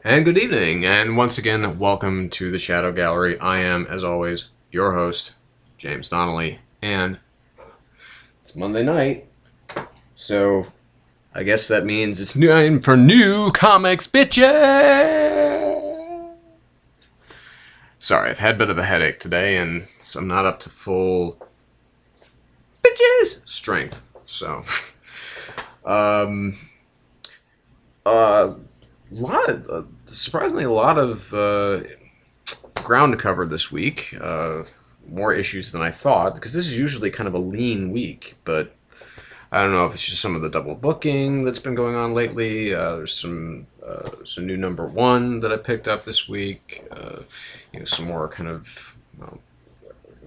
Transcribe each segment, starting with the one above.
And good evening, and once again, welcome to the Shadow Gallery. I am, as always, your host, James Donnelly, and it's Monday night, so I guess that means it's time for new comics, bitches! Sorry, I've had a bit of a headache today, and so I'm not up to full bitches strength, so... um... surprisingly, a lot of ground to cover this week. More issues than I thought, because this is usually kind of a lean week, but I don't know if it's just some of the double booking that's been going on lately. There's some new #1 that I picked up this week. Some more kind of, well,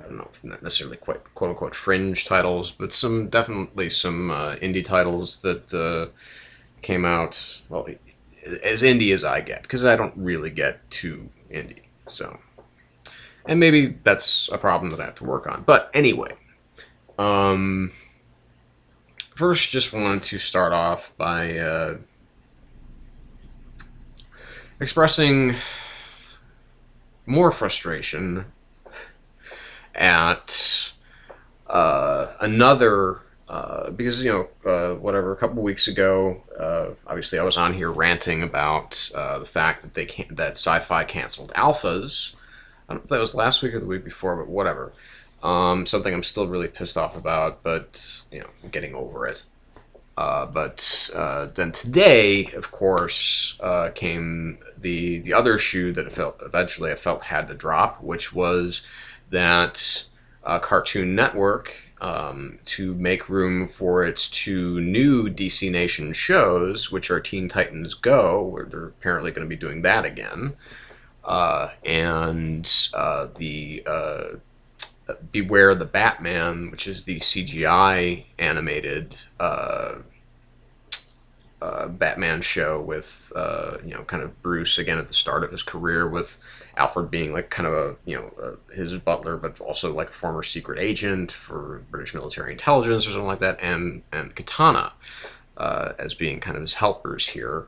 I don't know, not necessarily quite quote-unquote fringe titles, but definitely some indie titles that came out, well, as indie as I get, because I don't really get too indie, so. And maybe that's a problem that I have to work on. But anyway, first just wanted to start off by expressing more frustration at another... because, whatever, a couple weeks ago, obviously I was on here ranting about the fact that that Sci-Fi canceled alphas. I don't know if that was last week or the week before, but whatever. Something I'm still really pissed off about, but, I'm getting over it. But then today, of course, came the other shoe that eventually I felt had to drop, which was that Cartoon Network, to make room for its 2 new DC Nation shows, which are Teen Titans Go, where they're apparently going to be doing that again, and the Beware the Batman, which is the CGI animated Batman show with kind of Bruce again at the start of his career, with Alfred being like kind of his butler, but also like a former secret agent for British military intelligence or something like that, and Katana as being kind of his helpers here,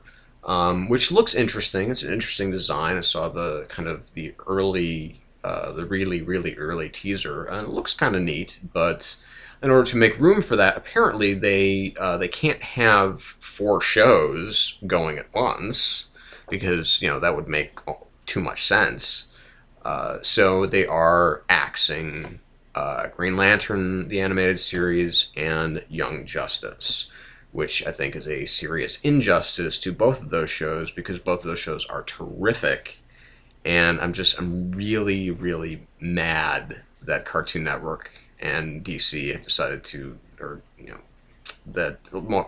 which looks interesting. It's an interesting design. I saw the kind of the really early teaser, and it looks kind of neat, but in order to make room for that, apparently they can't have 4 shows going at once, because that would make too much sense. So they are axing Green Lantern, the animated series, and Young Justice, which I think is a serious injustice to both of those shows, because both of those shows are terrific. And I'm really mad that Cartoon Network and DC have decided to, that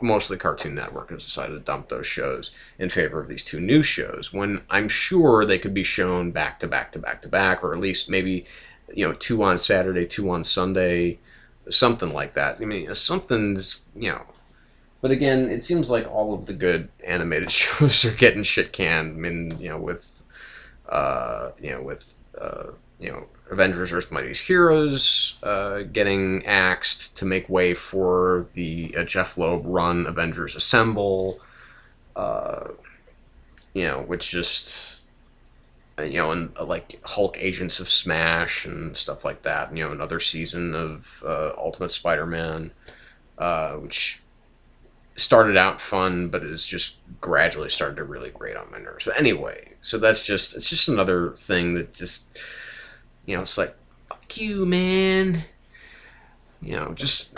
mostly Cartoon Network has decided to dump those shows in favor of these 2 new shows, when I'm sure they could be shown back to back, or at least maybe, 2 on Saturday, 2 on Sunday, something like that. I mean, something's, But again, it seems like all of the good animated shows are getting shit canned. I mean, with Avengers Earth's Mightiest Heroes getting axed to make way for the Jeff Loeb run Avengers Assemble, which just, and like Hulk Agents of Smash and stuff like that, another season of Ultimate Spider-Man, which started out fun, but is just gradually started to really grate on my nerves. But anyway, so it's just another thing that just, it's like, fuck you, man. Just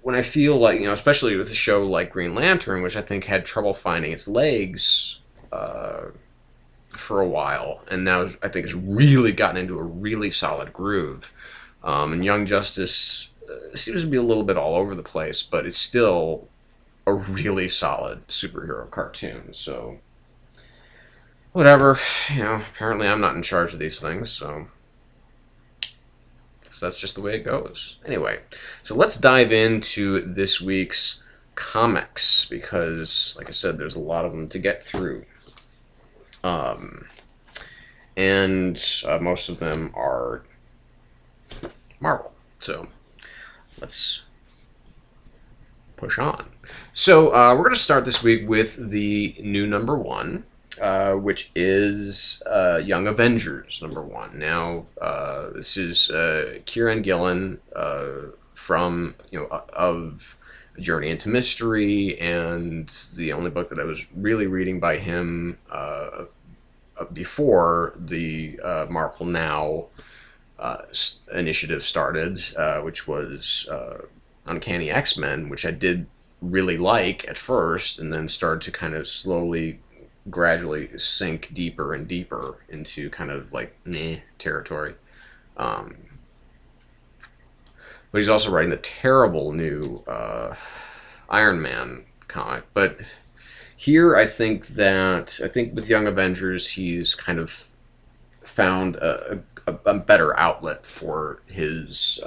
when I feel like, especially with a show like Green Lantern, which I think had trouble finding its legs for a while, and now I think has really gotten into a really solid groove. And Young Justice seems to be a little bit all over the place, but it's still a really solid superhero cartoon. So whatever, apparently I'm not in charge of these things, so that's just the way it goes. Anyway, so let's dive into this week's comics, because like I said, there's a lot of them to get through, and most of them are Marvel, so let's push on. So we're going to start this week with the new #1, which is Young Avengers #1. Now, this is Kieran Gillen from of Journey into Mystery, and the only book that I was really reading by him before the Marvel Now initiative started, which was Uncanny X-Men, which I did really like at first, and then started to kind of slowly, gradually sink deeper and deeper into kind of like territory. But he's also writing the terrible new Iron Man comic. But here, I think with Young Avengers, he's kind of found a better outlet for his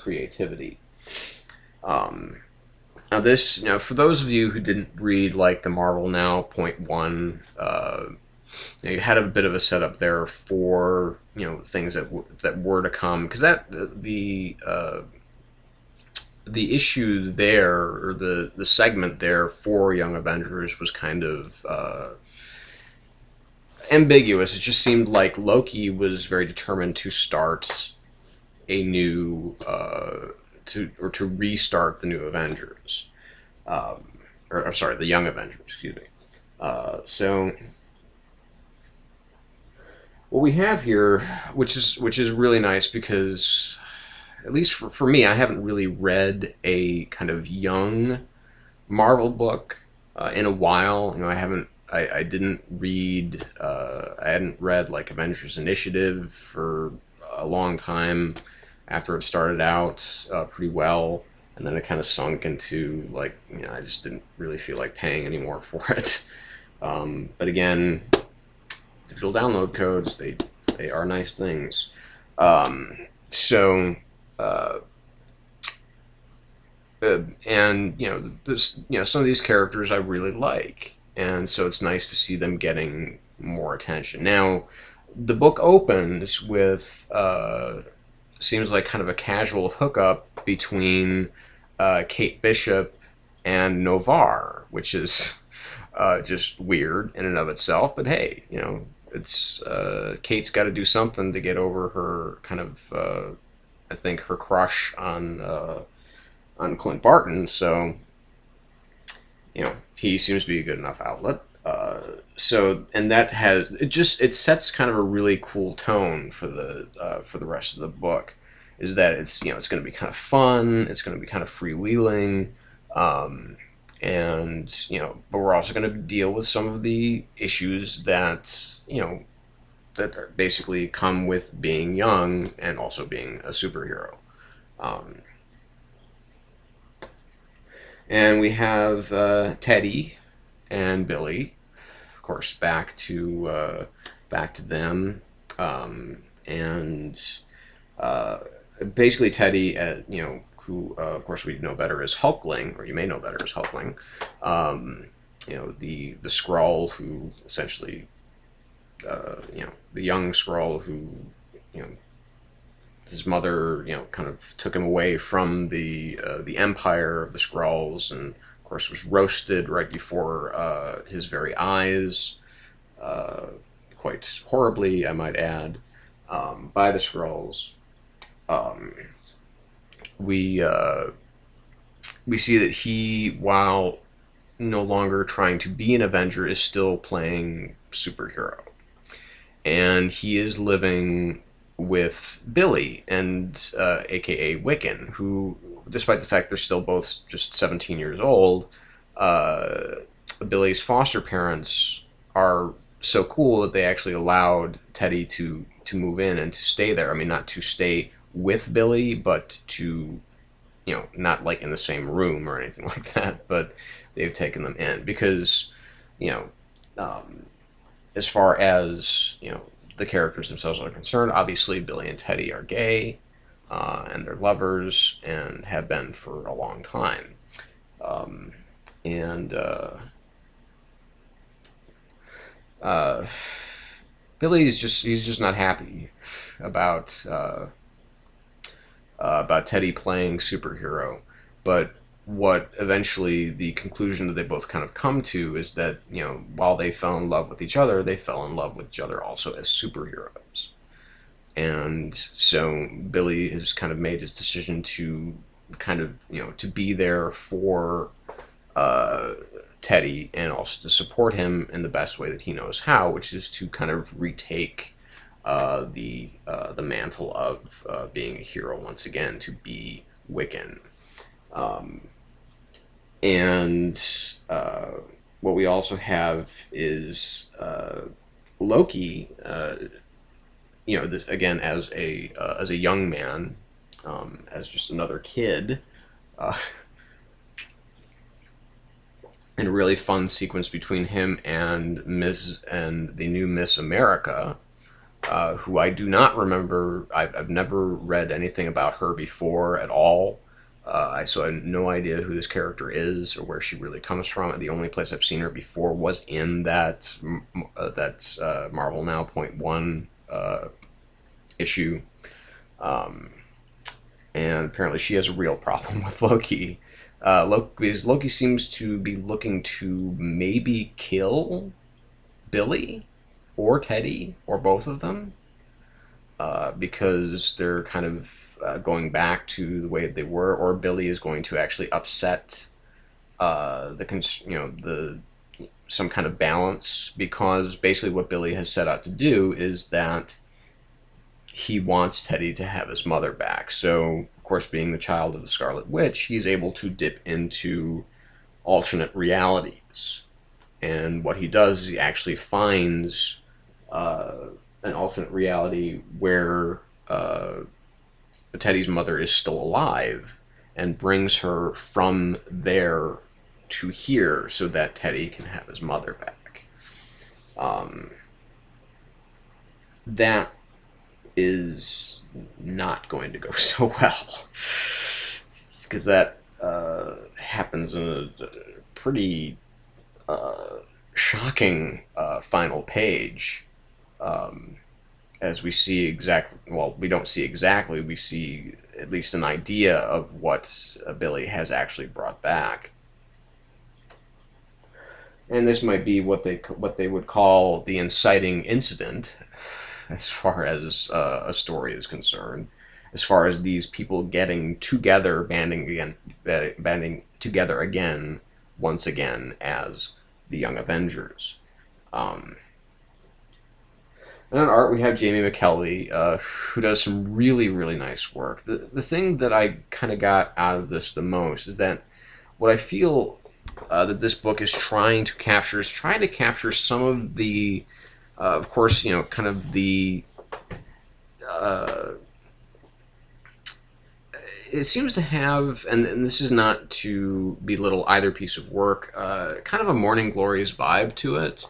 creativity. Now this, for those of you who didn't read like the Marvel Now .1, you had a bit of a setup there for things that were to come, because the issue there, or the segment there for Young Avengers was kind of ambiguous. It just seemed like Loki was very determined to start a new to restart the new Avengers, or I'm sorry, the Young Avengers, excuse me. So what we have here, which is really nice, because at least for me, I haven't really read a kind of young Marvel book in a while. I didn't read, I hadn't read like Avengers Initiative for a long time after it started out pretty well, and then it kind of sunk into like, I just didn't really feel like paying anymore for it. But again, digital download codes, they are nice things. And some of these characters I really like, and so it's nice to see them getting more attention. Now, the book opens with seems like kind of a casual hookup between Kate Bishop and Novar, which is just weird in and of itself. But hey, it's Kate's got to do something to get over her kind of I think her crush on Clint Barton. So he seems to be a good enough outlet. And that it sets kind of a really cool tone for the rest of the book. Is that it's going to be kind of fun, it's going to be kind of freewheeling, and but we're also going to deal with some of the issues that that basically come with being young and also being a superhero. And we have Teddy and Billy, of course, back to them, and basically Teddy, who of course we know better as Hulkling, or you may know better as Hulkling, the Skrull who essentially, the young Skrull who, his mother, kind of took him away from the empire of the Skrulls, and of course was roasted right before his very eyes, quite horribly, I might add, by the Skrulls. We see that he, while no longer trying to be an Avenger, is still playing superhero, and he is living with Billy, and aka Wiccan, who, despite the fact they're still both just 17 years old, Billy's foster parents are so cool that they actually allowed Teddy to move in and to stay there. I mean, not to stay with Billy, but to, not like in the same room or anything like that, but they've taken them in because, as far as, the characters themselves are concerned, obviously Billy and Teddy are gay, and they're lovers, and have been for a long time. Billy's just not happy about Teddy playing superhero, but what eventually the conclusion that they both kind of come to is that, you know, while they fell in love with each other, they fell in love with each other also as superheroes. And so Billy has kind of made his decision to kind of, you know, to be there for Teddy, and also to support him in the best way that he knows how, which is to kind of retake the mantle of being a hero once again, to be Wiccan. And what we also have is Loki, you know, this, again, as a young man, as just another kid, and a really fun sequence between him and the new Miss America, who I do not remember. I've never read anything about her before at all. So I have no idea who this character is or where she really comes from. The only place I've seen her before was in that Marvel Now .1 issue. And apparently she has a real problem with Loki. Because Loki seems to be looking to maybe kill Billy or Teddy or both of them, because they're kind of going back to the way they were, or Billy is going to actually upset some kind of balance, because basically what Billy has set out to do is that he wants Teddy to have his mother back. So, of course, being the child of the Scarlet Witch, he's able to dip into alternate realities. And what he does is he actually finds an alternate reality where Teddy's mother is still alive, and brings her from there to here so that Teddy can have his mother back. That is not going to go so well, because that happens in a pretty shocking final page, as we see exactly, well, we don't see exactly, we see at least an idea of what Billy has actually brought back. And this might be what they would call the inciting incident, as far as a story is concerned, as far as these people getting together, banding together again, once again, as the Young Avengers. And on art, we have Jamie McKelvey, who does some really, really nice work. The thing that I kind of got out of this the most is that what I feel that this book is trying to capture some of the, of course, you know, kind of the, it seems to have, and this is not to belittle either piece of work, kind of a Morning Glories vibe to it.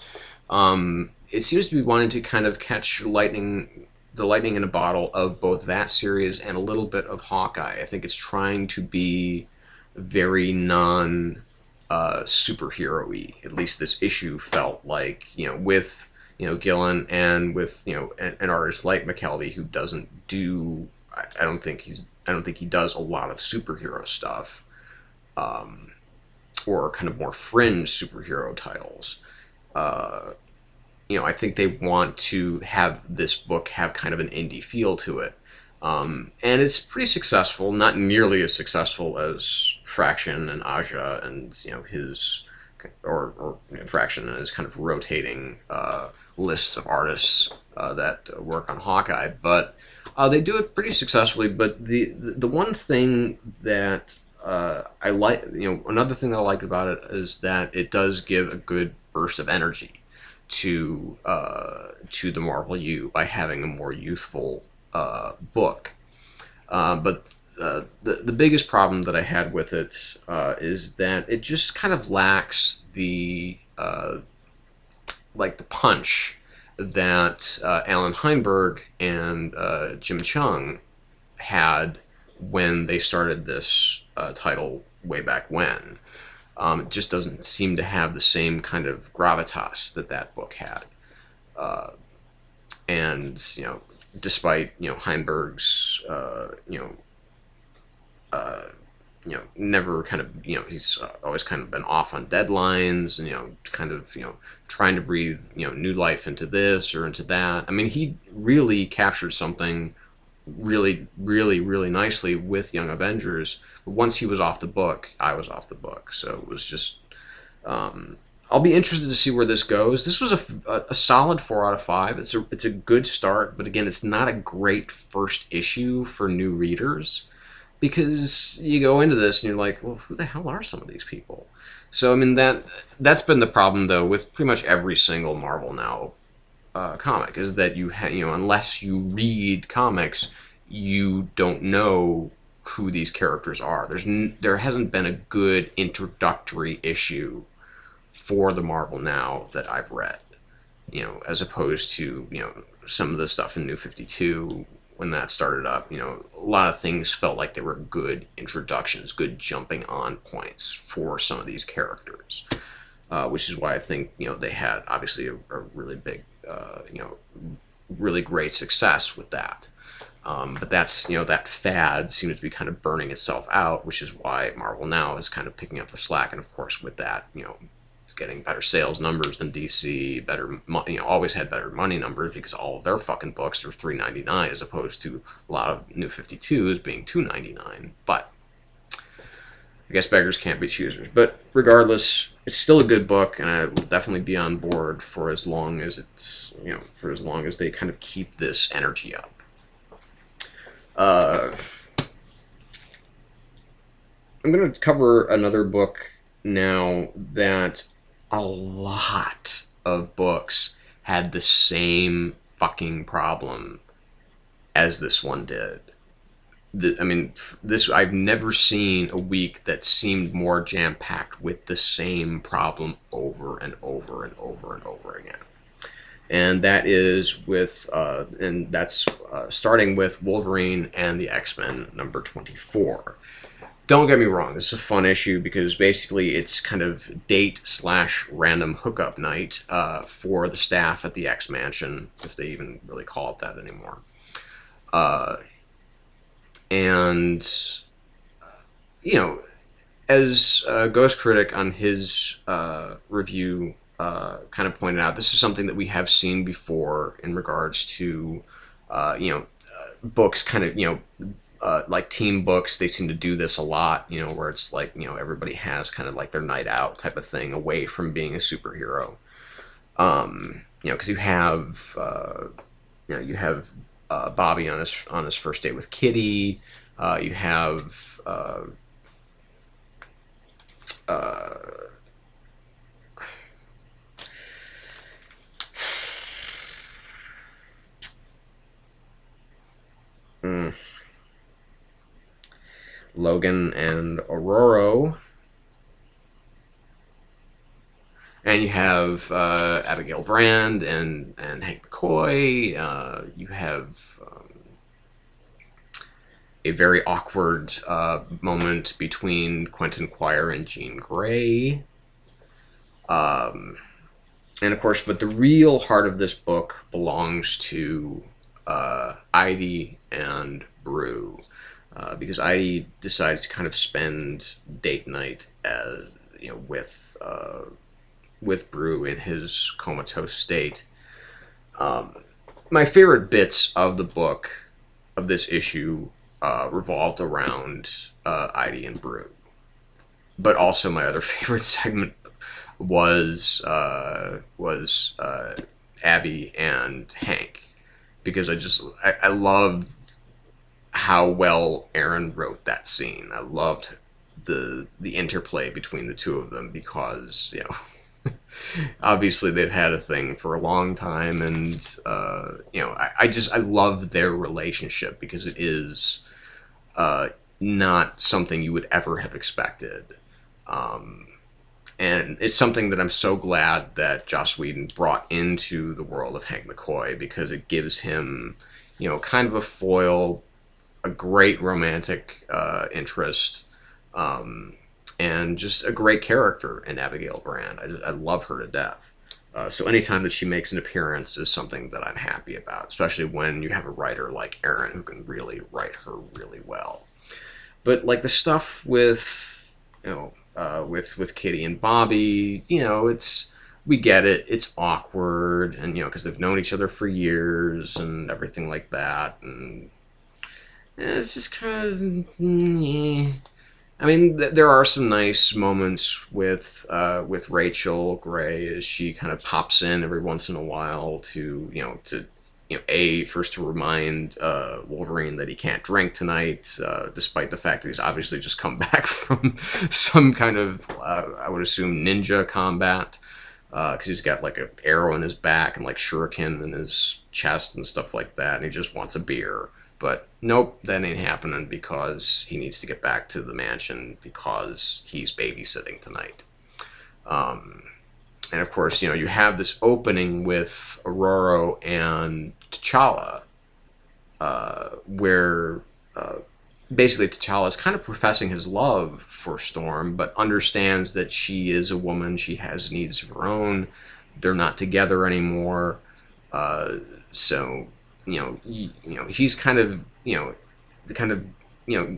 It seems to be wanting to kind of catch the lightning in a bottle of both that series and a little bit of Hawkeye. I think it's trying to be very superhero-y. At least this issue felt like, you know, with, you know, Gillen, and with, you know, an artist like McKelvey, who doesn't do, I don't think he does a lot of superhero stuff, or kind of more fringe superhero titles. You know, I think they want to have this book have kind of an indie feel to it. And it's pretty successful, not nearly as successful as Fraction and Aja and, you know, his, or you know, Fraction and his kind of rotating lists of artists that work on Hawkeye, but they do it pretty successfully. But the one thing that I like, you know, another thing that I like about it is that it does give a good burst of energy to the Marvel U by having a more youthful book. But the biggest problem that I had with it is that it just kind of lacks the like the punch that Alan Heinberg and Jim Chung had when they started this title way back when. It just doesn't seem to have the same kind of gravitas that book had. And, you know, despite, you know, Heinberg's, you know, never kind of, he's always kind of been off on deadlines and, kind of, trying to breathe, new life into this or into that. I mean, he really captured something really, really, really nicely with Young Avengers. But once he was off the book, I was off the book. So it was just, I'll be interested to see where this goes. This was a solid 4 out of 5. It's a good start, but again, it's not a great first issue for new readers, because you go into this and you're like, well, who the hell are some of these people? So I mean, that's been the problem though with pretty much every single Marvel Now comic, is that unless you read comics, you don't know who these characters are. There hasn't been a good introductory issue for the Marvel Now that I've read, as opposed to, some of the stuff in New 52 when that started up. A lot of things felt like they were good introductions, good jumping on points for some of these characters, which is why I think, they had obviously a really big, really great success with that. But that's, that fad seems to be kind of burning itself out, which is why Marvel Now is kind of picking up the slack. And of course, with that, it's getting better sales numbers than DC, better, always had better money numbers, because all of their fucking books are $3.99 as opposed to a lot of New 52s being $2.99. But I guess beggars can't be choosers. But regardless, it's still a good book, and I will definitely be on board for as long as it's, for as long as they kind of keep this energy up. I'm going to cover another book now that a lot of books had the same fucking problem as this one did. I've never seen a week that seemed more jam-packed with the same problem over and over and over and over again. And that is with, starting with Wolverine and the X-Men, number 24. Don't get me wrong, this is a fun issue because basically it's kind of date/random hookup night for the staff at the X-Mansion, if they even really call it that anymore. As Ghost Critic on his review kind of pointed out, this is something that we have seen before in regards to, books kind of, like team books. They seem to do this a lot, where it's like, everybody has kind of like their night out type of thing away from being a superhero. Because you have Bobby on his first date with Kitty. You have Logan and Aurora, and you have Abigail Brand and Hank McCoy. You have a very awkward moment between Quentin Quire and Jean Grey. And of course, but the real heart of this book belongs to Idie and Brew. Because Idie decides to kind of spend date night with Brew in his comatose state. My favorite bits of the book, of this issue, revolved around Idie and Brew. But also my other favorite segment was Abby and Hank, because I loved how well Aaron wrote that scene. I loved the interplay between the two of them, because obviously they've had a thing for a long time, and I love their relationship, because it is not something you would ever have expected, and it's something that I'm so glad that Joss Whedon brought into the world of Hank McCoy, because it gives him kind of a foil, a great romantic interest, and just a great character in Abigail Brand. I love her to death. So anytime that she makes an appearance is something that I'm happy about, especially when you have a writer like Aaron who can really write her really well. But like the stuff with with Kitty and Bobby, we get it. It's awkward, and because they've known each other for years and everything like that, and it's just kind of. I mean, there are some nice moments with Rachel Gray as she kind of pops in every once in a while first to remind Wolverine that he can't drink tonight, despite the fact that he's obviously just come back from some kind of, I would assume, ninja combat, because he's got like an arrow in his back and like shuriken in his chest and stuff like that, and he just wants a beer. But nope, that ain't happening because he needs to get back to the mansion because he's babysitting tonight. And of course, you have this opening with Aurora and T'Challa, where basically T'Challa is kind of professing his love for Storm, but understands that she is a woman, she has needs of her own, they're not together anymore, so he's kind of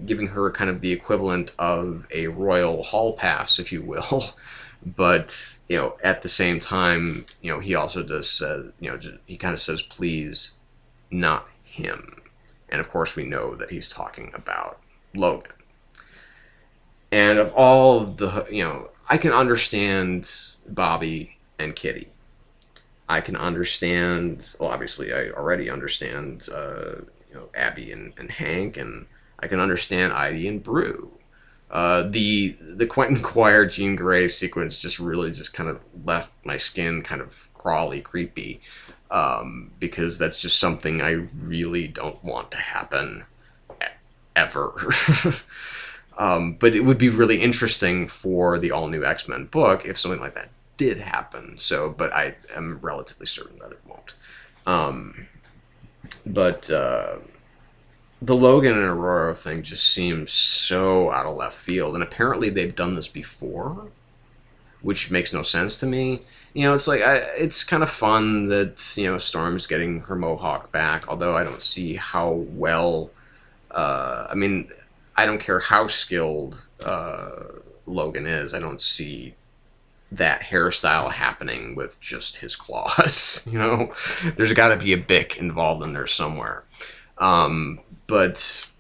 giving her kind of the equivalent of a royal hall pass, if you will. But at the same time, he also does he kind of says, please, not him. And of course we know that he's talking about Logan. And of all of the, I can understand Bobby and Kitty. I can understand, well, obviously I already understand, Abby and Hank, and I can understand Idie and Brew. The Quentin Quire Jean Grey sequence just really just kind of left my skin kind of crawly, creepy, because that's just something I really don't want to happen ever. But it would be really interesting for the all-new X-Men book if something like that did happen. So, but I am relatively certain that it won't. But the Logan and Aurora thing just seems so out of left field, and apparently they've done this before, which makes no sense to me. It's like, it's kind of fun that, Storm's getting her mohawk back, although I don't see how well, I mean, I don't care how skilled Logan is, I don't see that hairstyle happening with just his claws, There's got to be a Bic involved in there somewhere. But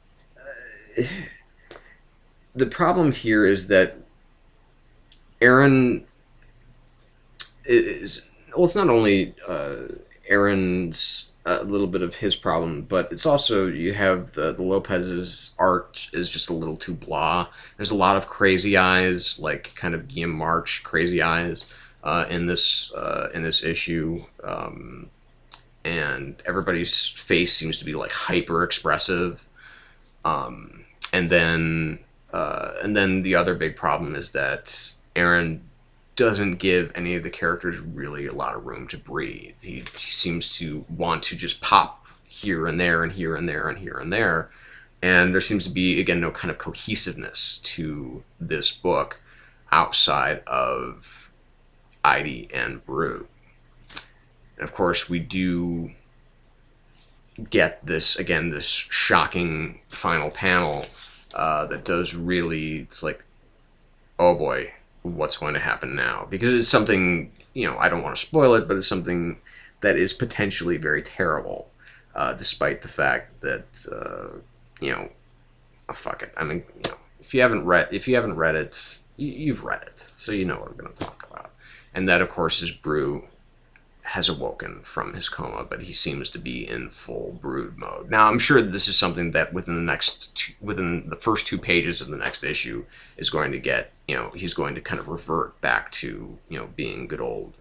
the problem here is that Aaron is, well, it's not only Aaron's a little bit of his problem, but it's also, you have the Lopez's art is just a little too blah. There's a lot of crazy eyes, like kind of Guillaume March crazy eyes in this issue. And everybody's face seems to be like hyper expressive, and then the other big problem is that Aaron doesn't give any of the characters really a lot of room to breathe. He seems to want to just pop here and there and here and there and here and there, and there seems to be, again, no kind of cohesiveness to this book outside of Idie and Brew. And of course, we do get this, again, this shocking final panel that does really, it's like, oh boy, what's going to happen now? Because it's something, I don't want to spoil it, but it's something that is potentially very terrible, despite the fact that, oh, fuck it. I mean, if you haven't read it, you've read it, so you know what I'm going to talk about. And that, of course, is Brew has awoken from his coma, but he seems to be in full brood mode. Now, I'm sure this is something that within the first 2 pages of the next issue is going to get, he's going to kind of revert back to, being good old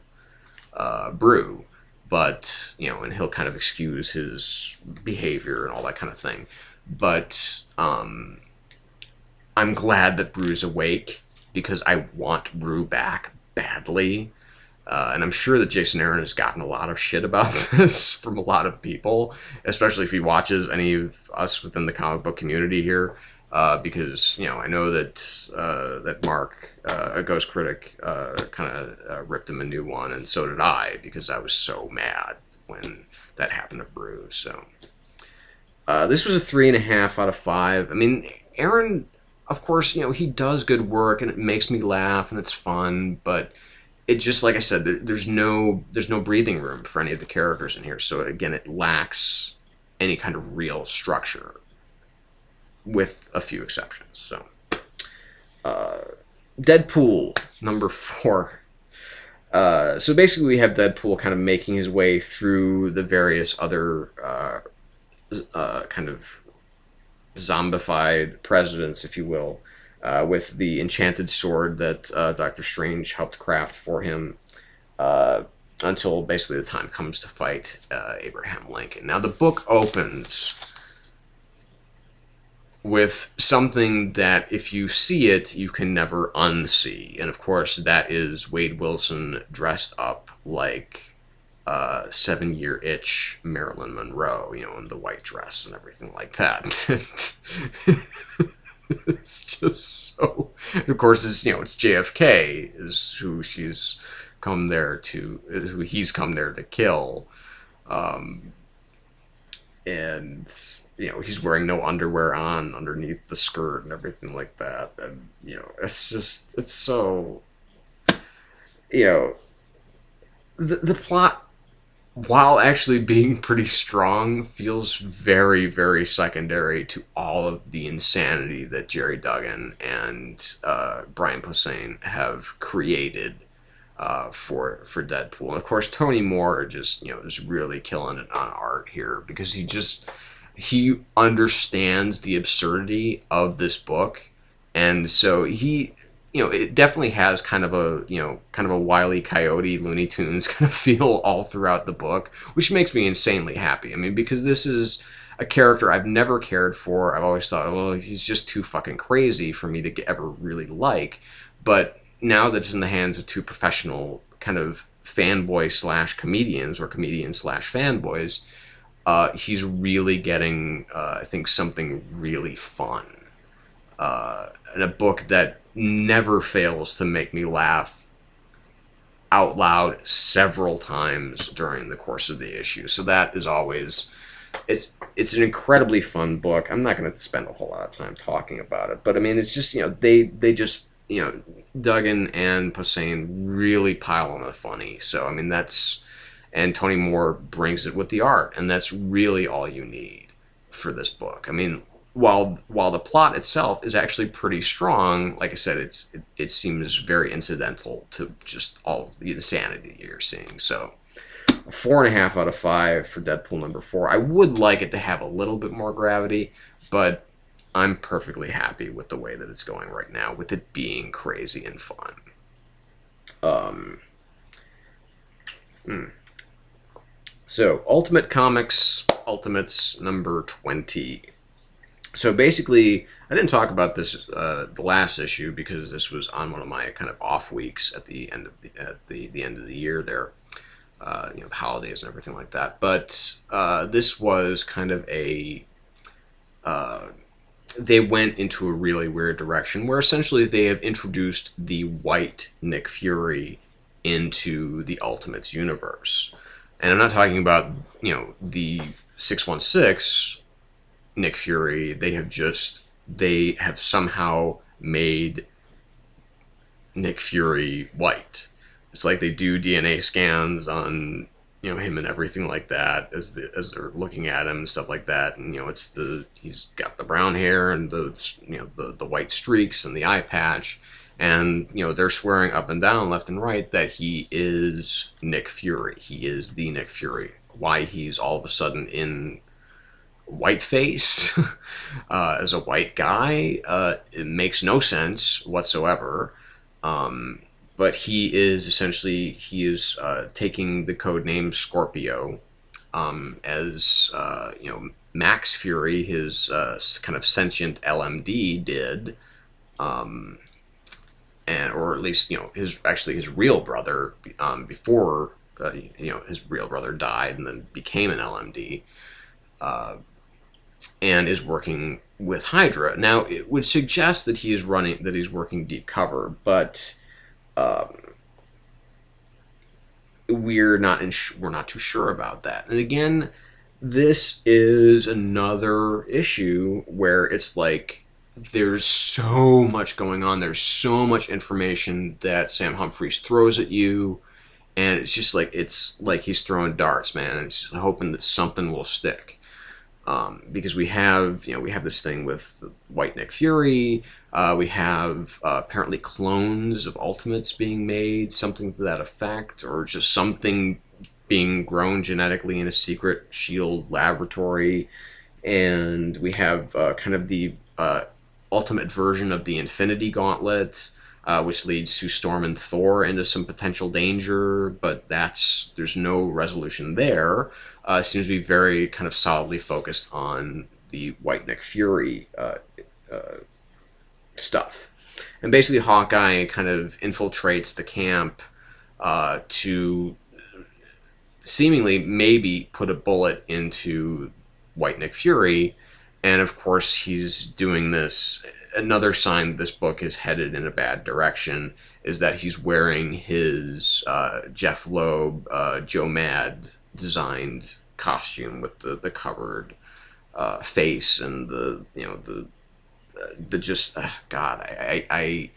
Brew, but, and he'll kind of excuse his behavior and all that kind of thing. But I'm glad that Brew's awake, because I want Brew back badly. And I'm sure that Jason Aaron has gotten a lot of shit about this from a lot of people, especially if he watches any of us within the comic book community here, because, I know that Mark, a Ghost Critic, kind of ripped him a new one, and so did I, because I was so mad when that happened to Brew. So this was a 3.5 out of 5. I mean, Aaron, of course, you know, he does good work and it makes me laugh and it's fun, but it just, like I said, there's no breathing room for any of the characters in here. So again, it lacks any kind of real structure, with a few exceptions. So, Deadpool #4. So basically, we have Deadpool kind of making his way through the various other kind of zombified presidents, if you will, with the enchanted sword that Doctor Strange helped craft for him, until basically the time comes to fight Abraham Lincoln. Now, the book opens with something that, if you see it, you can never unsee. And of course, that is Wade Wilson dressed up like 7-Year Itch Marilyn Monroe, you know, in the white dress and everything like that. It's just so... Of course, it's, you know, it's JFK is who she's come there to... who he's come there to kill. And, you know, he's wearing no underwear on underneath the skirt and everything like that. And, you know, it's just... It's so... You know... The plot, while actually being pretty strong, feels very, very secondary to all of the insanity that Jerry Duggan and Brian Posehn have created for Deadpool. And of course, Tony Moore just, you know, is really killing it on art here, because he understands the absurdity of this book, and so he, you know, it definitely has kind of a, you know, kind of a Wile E. Coyote, Looney Tunes kind of feel all throughout the book, which makes me insanely happy. I mean, because this is a character I've never cared for. I've always thought, well, he's just too fucking crazy for me to ever really like. But now that it's in the hands of two professional kind of fanboy slash comedians, or comedian slash fanboys, he's really getting, I think, something really fun. And a book that never fails to make me laugh out loud several times during the course of the issue. So that is always... It's an incredibly fun book. I'm not going to spend a whole lot of time talking about it, but I mean, it's just, you know, they just, you know, Duggan and Posehn really pile on the funny. So, I mean, that's... And Tony Moore brings it with the art, and that's really all you need for this book. I mean, while the plot itself is actually pretty strong, like I said, it seems very incidental to just all of the insanity you're seeing. So, a 4.5 out of 5 for Deadpool #4. I would like it to have a little bit more gravity, but I'm perfectly happy with the way that it's going right now, with it being crazy and fun. So, Ultimate Comics Ultimates #20. So basically, I didn't talk about this the last issue, because this was on one of my kind of off weeks at the end of the end of the year there, you know, the holidays and everything like that. But this was kind of a they went into a really weird direction, where essentially they have introduced the white Nick Fury into the Ultimates universe. And I'm not talking about, you know, the 616 Nick Fury. They have somehow made Nick Fury white. It's like they do DNA scans on, you know, him and everything like that as they're looking at him and stuff like that. And, you know, he's got the brown hair and the white streaks and the eye patch. And, you know, they're swearing up and down, left and right, that he is Nick Fury. He is the Nick Fury. Why he's all of a sudden in whiteface as a white guy, it makes no sense whatsoever. But he is essentially, taking the code name Scorpio, as, you know, Max Fury, his kind of sentient LMD, did. Or at least, you know, his real brother, before, you know, his real brother died and then became an LMD, and is working with Hydra. Now, it would suggest that he's working deep cover, but we're not too sure about that. And again, this is another issue where it's like there's so much going on. There's so much information that Sam Humphries throws at you, and it's like he's throwing darts, man. And it's just hoping that something will stick. Because we have this thing with White Nick Fury. We have apparently clones of Ultimates being made, something to that effect, or just something being grown genetically in a secret SHIELD laboratory. And we have kind of the ultimate version of the Infinity Gauntlet, which leads Sue Storm and Thor into some potential danger, but there's no resolution there. It seems to be very kind of solidly focused on the White Nick Fury stuff. And basically Hawkeye kind of infiltrates the camp to seemingly maybe put a bullet into White Nick Fury, and of course he's doing this. Another sign this book is headed in a bad direction is that he's wearing his Jeff Loeb Joe Mad designed costume with the covered face and the just God, I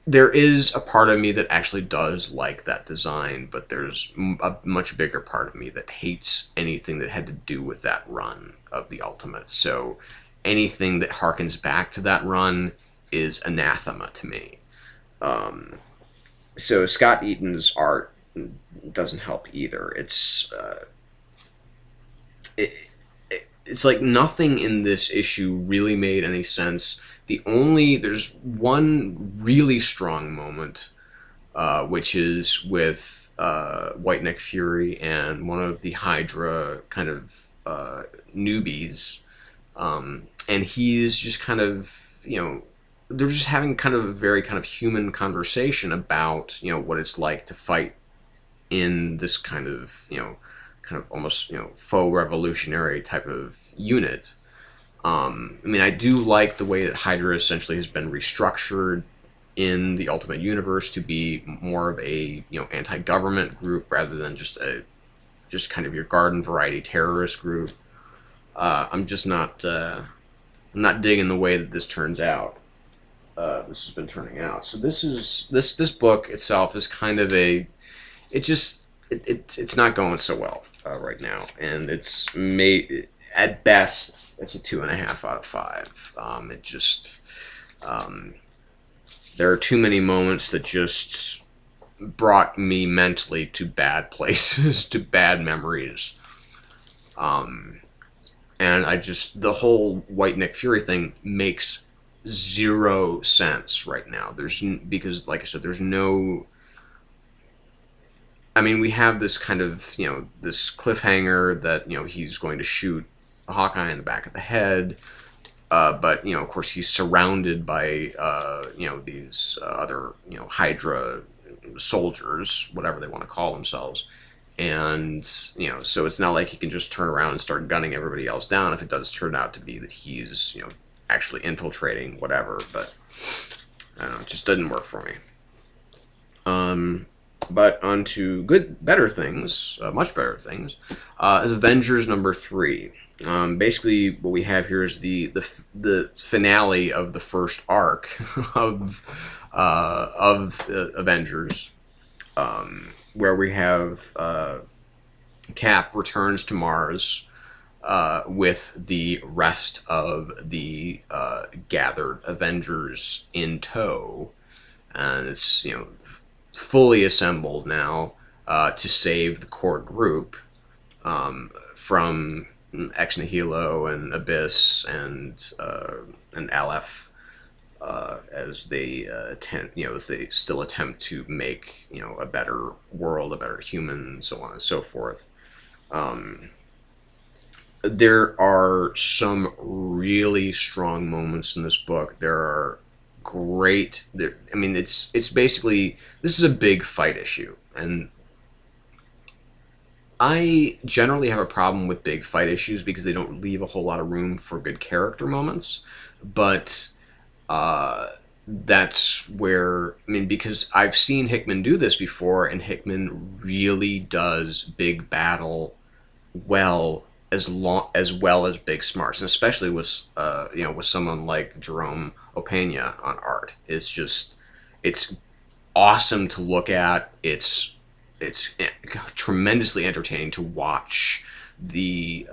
there is a part of me that actually does like that design, but there's a much bigger part of me that hates anything that had to do with that run of the Ultimates. So anything that harkens back to that run is anathema to me. So Scott Eaton's art doesn't help either. It's like nothing in this issue really made any sense. There's one really strong moment, which is with White Nick Fury and one of the Hydra kind of newbies, and he's just kind of, they're just having kind of a very kind of human conversation about, what it's like to fight in this kind of almost, faux revolutionary type of unit. I do like the way that Hydra essentially has been restructured in the Ultimate Universe to be more of a, anti-government group rather than just kind of your garden variety terrorist group. I'm not digging the way that this turns out. This has been turning out. So this book itself is kind of it's not going so well right now, and it's made, at best, it's a 2.5 out of 5. There are too many moments that just brought me mentally to bad places, to bad memories. And the whole White Nick Fury thing makes zero sense right now. Because, like I said, there's no... we have this kind of, this cliffhanger that, he's going to shoot Hawkeye in the back of the head, but, of course he's surrounded by, these other, Hydra soldiers, whatever they want to call themselves, and, so it's not like he can just turn around and start gunning everybody else down if it does turn out to be that he's, actually infiltrating whatever, but, I don't know, it just didn't work for me. But on to better things, much better things, is Avengers number 3. Basically, what we have here is the finale of the first arc of Avengers, where we have Cap returns to Mars with the rest of the gathered Avengers in tow, and it's fully assembled now to save the core group from Ex Nihilo and Abyss and Aleph, as they still attempt to make a better world, a better human, and so on and so forth. There are some really strong moments in this book. There are great. It's basically, this is a big fight issue, and I generally have a problem with big fight issues because they don't leave a whole lot of room for good character moments. But that's where, because I've seen Hickman do this before, and Hickman really does big battle well as well as Big Smarts, and especially with with someone like Jerome Opeña on art. It's awesome to look at. It's tremendously entertaining to watch the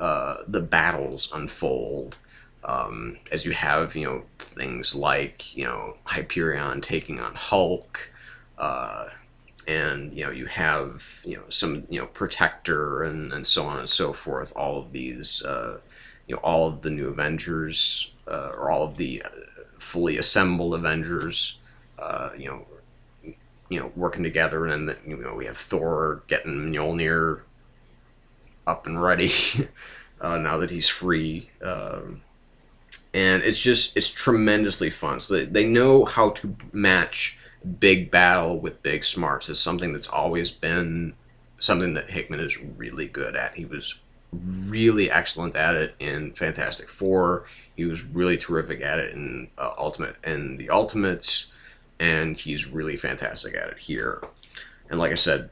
battles unfold, as you have things like Hyperion taking on Hulk, and you have some Protector and so on and so forth. All of these all of the new Avengers, or all of the fully assembled Avengers, working together, and then we have Thor getting Mjolnir up and ready now that he's free, and it's tremendously fun. So they know how to match big battle with big smarts. It's something that's always been something that Hickman is really good at. He was really excellent at it in Fantastic Four. He was really terrific at it in the Ultimates, and he's really fantastic at it here. And like I said,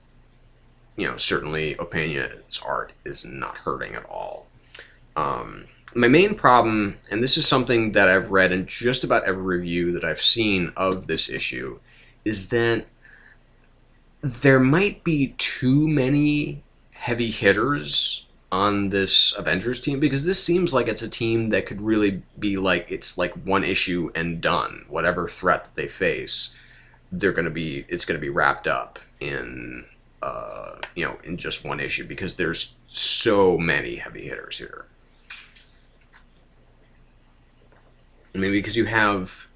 certainly Opeña's art is not hurting at all. My main problem, and this is something that I've read in just about every review that I've seen of this issue, is that there might be too many heavy hitters on this Avengers team, because this seems like it's a team that could really be like, it's like one issue and done. Whatever threat that they face, it's going to be wrapped up in in just one issue, because there's so many heavy hitters here. I mean, because you have,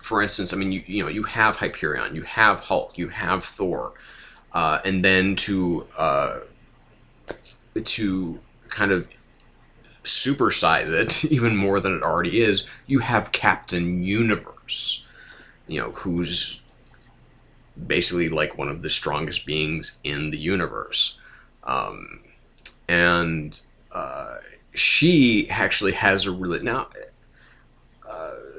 for instance, I mean, you have Hyperion, you have Hulk, you have Thor, and then to kind of supersize it even more than it already is, you have Captain Universe, who's basically like one of the strongest beings in the universe, and she actually has a really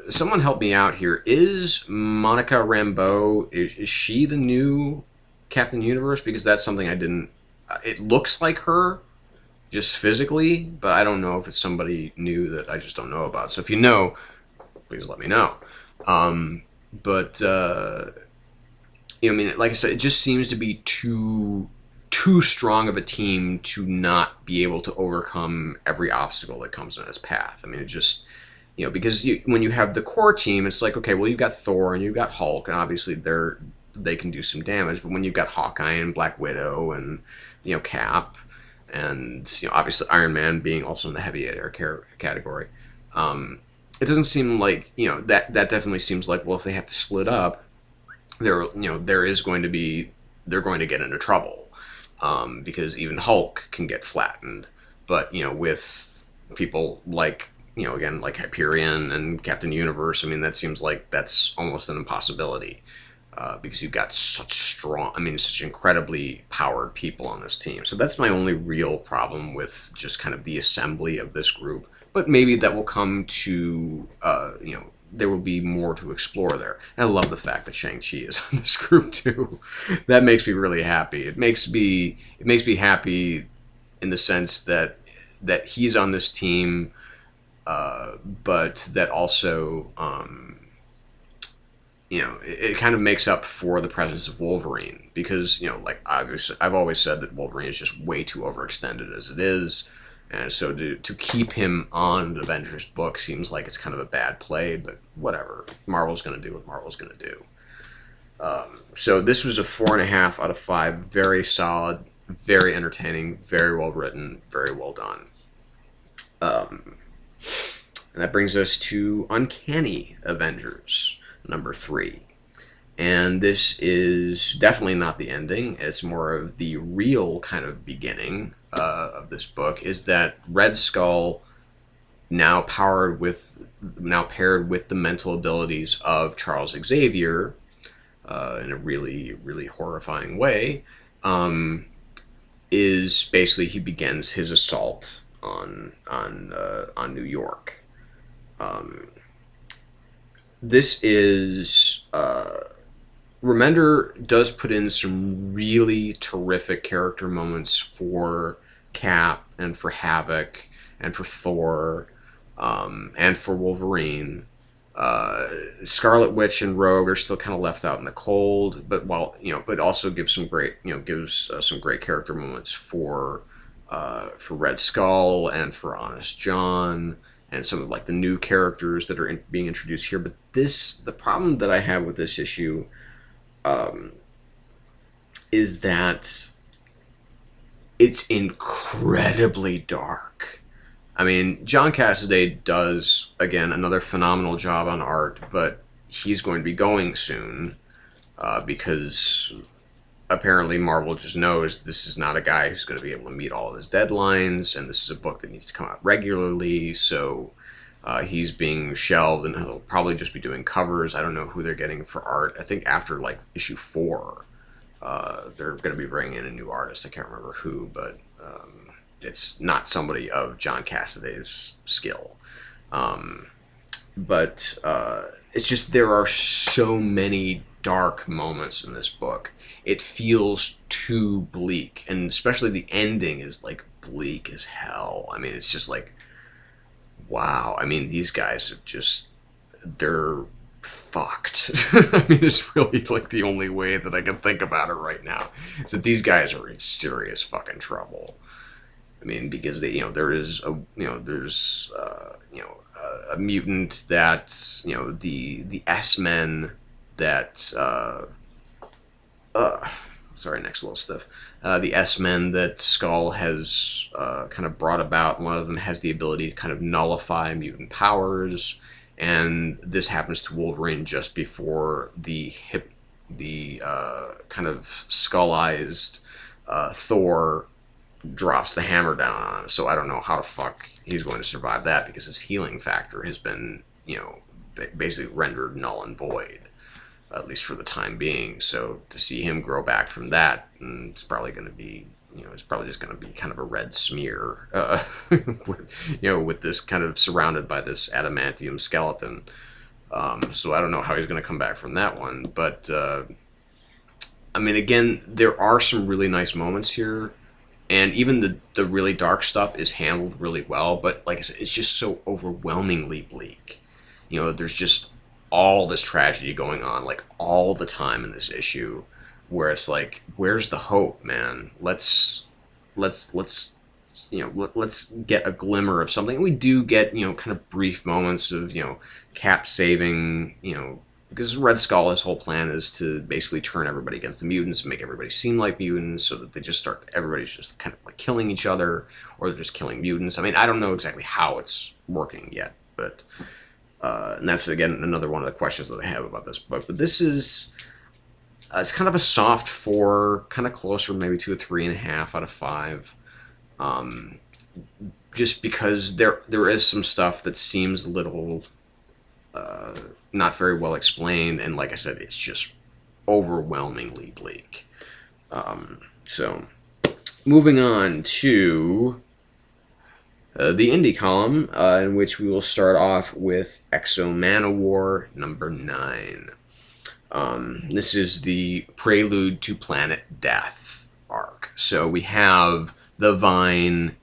someone help me out here. Is Monica Rambeau, is she the new Captain Universe? Because that's something I didn't... It looks like her, just physically, but I don't know if it's somebody new that I just don't know about. So if you know, please let me know. But I mean, like I said, it just seems to be too strong of a team to not be able to overcome every obstacle that comes in its path. I mean, it just... because when you have the core team, it's like, okay, well, you've got Thor and you've got Hulk, and obviously they can do some damage. But when you've got Hawkeye and Black Widow and Cap, and obviously Iron Man being also in the heavy hitter category, it doesn't seem like that definitely seems like, well, if they have to split up, they're going to get into trouble, because even Hulk can get flattened. But with people like again, like Hyperion and Captain Universe, I mean, that seems like that's almost an impossibility, because you've got such incredibly powered people on this team. So that's my only real problem with just kind of the assembly of this group. But maybe that will come to, there will be more to explore there. And I love the fact that Shang-Chi is on this group too. That makes me really happy. It makes me happy in the sense that he's on this team, but that also, it kind of makes up for the presence of Wolverine, because, like obviously I've always said that Wolverine is just way too overextended as it is, and so to keep him on the Avengers book seems like it's kind of a bad play, but whatever. Marvel's going to do what Marvel's going to do. So this was a 4.5 out of 5. Very solid, very entertaining, very well written, very well done. And that brings us to Uncanny Avengers number 3. And this is definitely not the ending. It's more of the real kind of beginning of this book, is that Red Skull, now paired with the mental abilities of Charles Xavier, in a really, really horrifying way, is basically, he begins his assault on New York. This is Remender does put in some really terrific character moments for Cap and for Havoc and for Thor, and for Wolverine. Scarlet Witch and Rogue are still kind of left out in the cold, but but also gives some great, some great character moments for Red Skull and for Honest John and some of like the new characters that are being introduced here. But the problem that I have with this issue, is that it's incredibly dark. I mean, John Cassaday does, again, another phenomenal job on art, but he's going to be going soon, because apparently Marvel just knows this is not a guy who's going to be able to meet all of his deadlines, and this is a book that needs to come out regularly, so he's being shelved, and he'll probably just be doing covers. I don't know who they're getting for art. I think after, like, issue 4, they're going to be bringing in a new artist. I can't remember who, but it's not somebody of John Cassaday's skill. But it's just there are so many dark moments in this book. It feels too bleak, and especially the ending is like bleak as hell. I mean, it's just like, wow. I mean, these guys are just, they're fucked. I mean, it's really like the only way that I can think about it right now is that these guys are in serious fucking trouble. I mean, because they, there's a mutant that, the S-Men that, sorry, next little stuff. The S-Men that Skull has kind of brought about. One of them has the ability to kind of nullify mutant powers, and this happens to Wolverine just before the kind of skull-eyed Thor drops the hammer down on him. So I don't know how the fuck he's going to survive that, because his healing factor has been, basically rendered null and void, at least for the time being. So to see him grow back from that, it's probably going to be, it's probably just going to be kind of a red smear, with this kind of surrounded by this adamantium skeleton. So I don't know how he's going to come back from that one. But, I mean, again, there are some really nice moments here. And even the really dark stuff is handled really well. But like I said, it's just so overwhelmingly bleak. There's just all this tragedy going on, like, all the time in this issue, where it's like, where's the hope, man? Let's get a glimmer of something. We do get, kind of brief moments of, Cap saving, because Red Skull, his whole plan is to basically turn everybody against the mutants and make everybody seem like mutants, so that they just everybody's just kind of like killing each other, or they're just killing mutants. I mean, I don't know exactly how it's working yet, but and that's, again, another one of the questions that I have about this book. But this is, it's kind of a soft 4, kind of closer maybe to a 3.5 out of 5. Just because there is some stuff that seems a little not very well explained, and like I said, it's just overwhelmingly bleak. So, moving on to the indie column, in which we will start off with MANOWAR number 9. This is the Prelude to Planet Death arc. So we have the Vine,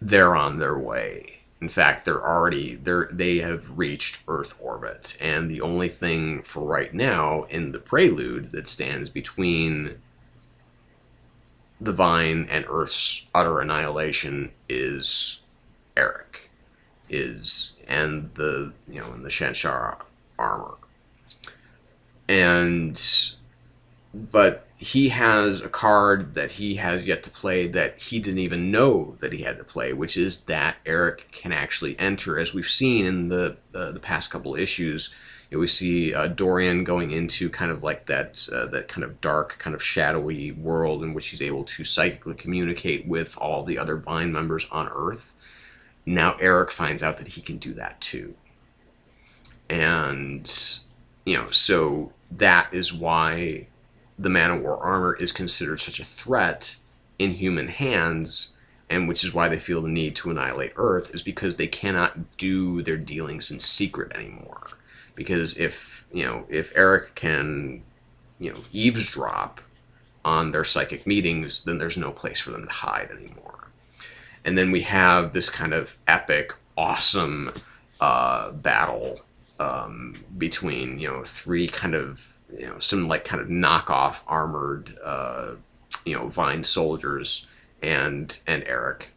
they're on their way. In fact, they have reached Earth orbit, and the only thing for right now in the Prelude that stands between the Vine and Earth's utter annihilation is Eric, and the Shanshara armor. But he has a card that he has yet to play that he didn't even know that he had to play, which is that Eric can actually enter. As we've seen in the past couple issues, we see Dorian going into kind of like that kind of dark, kind of shadowy world in which he's able to psychically communicate with all the other Vine members on Earth. Now Eric finds out that he can do that too. And, so that is why the MANOWAR armor is considered such a threat in human hands, and which is why they feel the need to annihilate Earth, is because they cannot do their dealings in secret anymore. Because if Eric can, eavesdrop on their psychic meetings, then there's no place for them to hide anymore. and then we have this kind of epic, awesome battle between, you know, three kind of, you know, some like kind of knockoff armored, you know, Vine soldiers and Eric.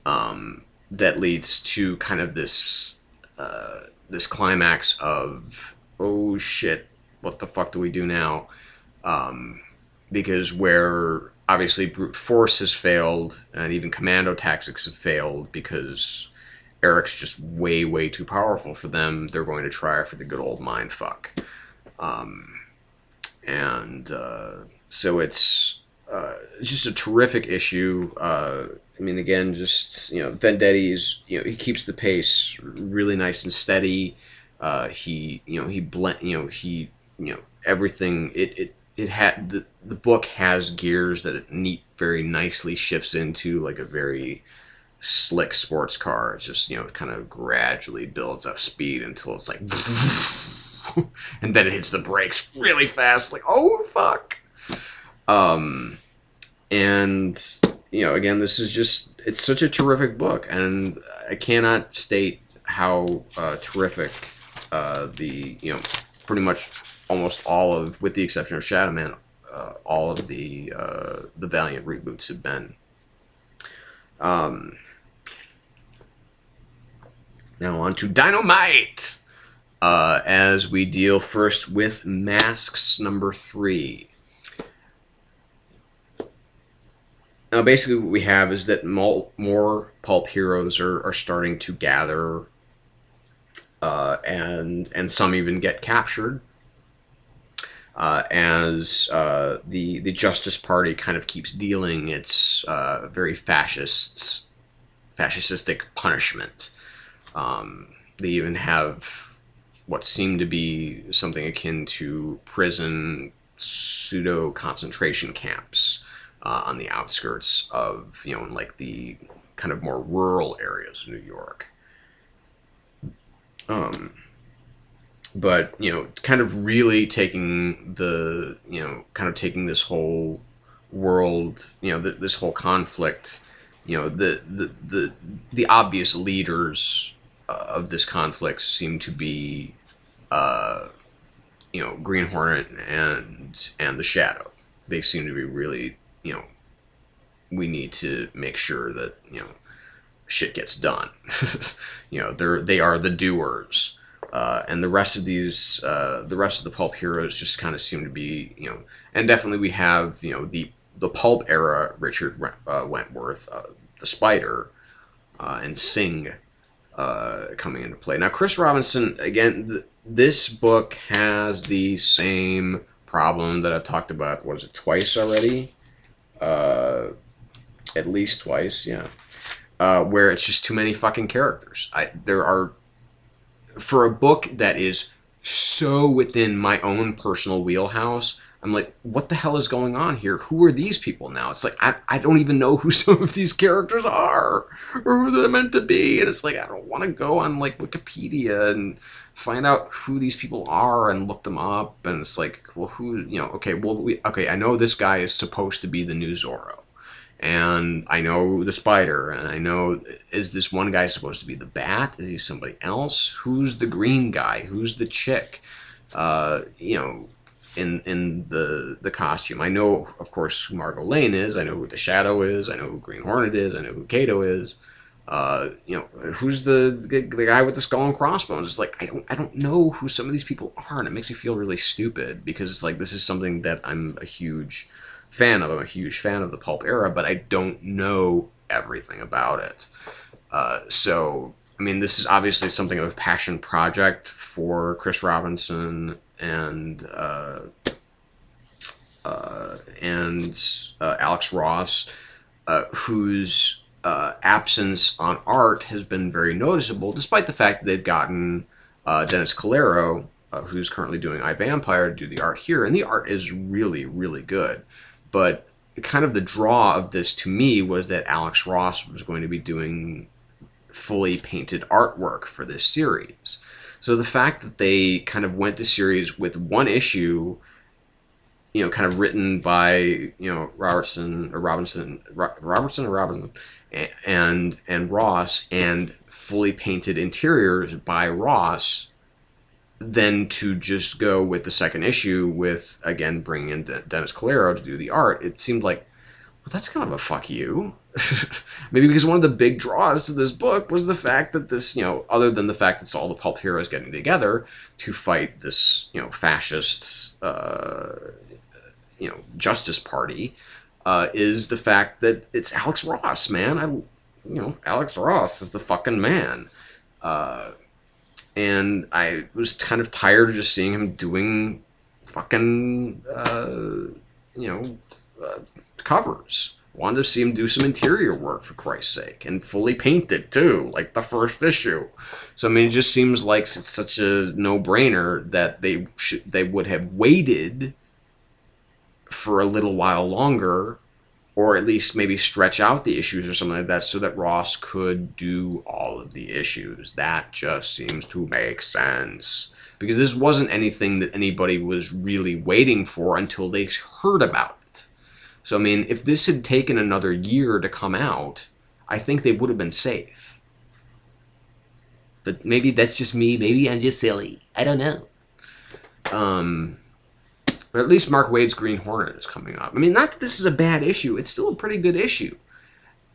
That leads to kind of this this climax of, oh shit, what the fuck do we do now? Because where obviously brute force has failed, and even commando tactics have failed because Eric's just way too powerful for them, they're going to try for the good old mind fuck. So it's just a terrific issue. I mean, again, just, you know, Vendetti's, you know, he keeps the pace really nice and steady. Everything, it had, the book has gears that it very nicely shifts into, like a very slick sports car. It's just, you know, it kind of gradually builds up speed until it's like, and then it hits the brakes really fast, like, oh fuck. And, you know, again, this is just, it's such a terrific book, and I cannot state how terrific the, you know, pretty much almost all of, with the exception of Shadow Man, all of the Valiant reboots have been. Now on to Dynamite, as we deal first with Masks number 3. Now, basically what we have is that more pulp heroes are starting to gather, and some even get captured, as the Justice Party kind of keeps dealing its very fascistic punishment. They even have what seem to be something akin to prison pseudo-concentration camps on the outskirts of, you know, in like the kind of more rural areas of New York. But, you know, kind of really taking the, you know, kind of taking this whole world, you know, this whole conflict, you know, the obvious leaders of this conflict seem to be, you know, Green Hornet and the Shadow. They seem to be really, you know, we need to make sure that, you know, shit gets done. You know, they are the doers. And the rest of these, the rest of the pulp heroes just kind of seem to be, you know, and definitely we have, you know, the pulp era Richard Wentworth, the Spider, and Sing coming into play. Now, Chris Robinson, again, this book has the same problem that I've talked about, what is it, twice already? At least twice, yeah. Where it's just too many fucking characters. There are, for a book that is so within my own personal wheelhouse, I'm like, what the hell is going on here? Who are these people now? It's like, I don't even know who some of these characters are, or who they're meant to be, and it's like, I don't want to go on, like, Wikipedia and find out who these people are and look them up, and it's like, well, who, you know, okay, I know this guy is supposed to be the new Zorro, and I know the Spider, and I know, is this one guy supposed to be the Bat? Is he somebody else? Who's the green guy? Who's the chick? You know, in the costume. I know, of course, who Margot Lane is. I know who the Shadow is. I know who Green Hornet is. I know who Kato is. You know, who's the guy with the skull and crossbones? It's like, I don't know who some of these people are, and it makes me feel really stupid, because it's like, this is something that I'm a huge fan of. I'm a huge fan of the pulp era, but I don't know everything about it. So, I mean, this is obviously something of a passion project for Chris Robinson and Alex Ross, whose absence on art has been very noticeable, despite the fact that they've gotten Dennis Calero, who's currently doing iVampire, to do the art here, and the art is really, really good. But kind of the draw of this to me was that Alex Ross was going to be doing fully painted artwork for this series. So the fact that they kind of went the series with one issue kind of written by, Robertson or Robinson, and Ross, and fully painted interiors by Ross, than to just go with the second issue with, again, bringing in Dennis Calero to do the art. It seemed like, well, that's kind of a fuck you. Maybe because one of the big draws to this book was the fact that this, other than the fact that it's all the pulp heroes getting together to fight this, fascist, Justice Party, is the fact that it's Alex Ross, man. Alex Ross is the fucking man. And I was kind of tired of just seeing him doing fucking, covers. Wanted to see him do some interior work, for Christ's sake, and fully paint it too, like the first issue. So I mean, it just seems like it's such a no-brainer that they would have waited for a little while longer, or at least maybe stretch out the issues or something like that, so that Ross could do all of the issues. That just seems to make sense, because this wasn't anything that anybody was really waiting for until they heard about it. So, I mean, if this had taken another year to come out, I think they would have been safe. But maybe that's just me. Maybe I'm just silly. I don't know. But at least Mark Waid's Green Hornet is coming up. I mean, not that this is a bad issue. It's still a pretty good issue.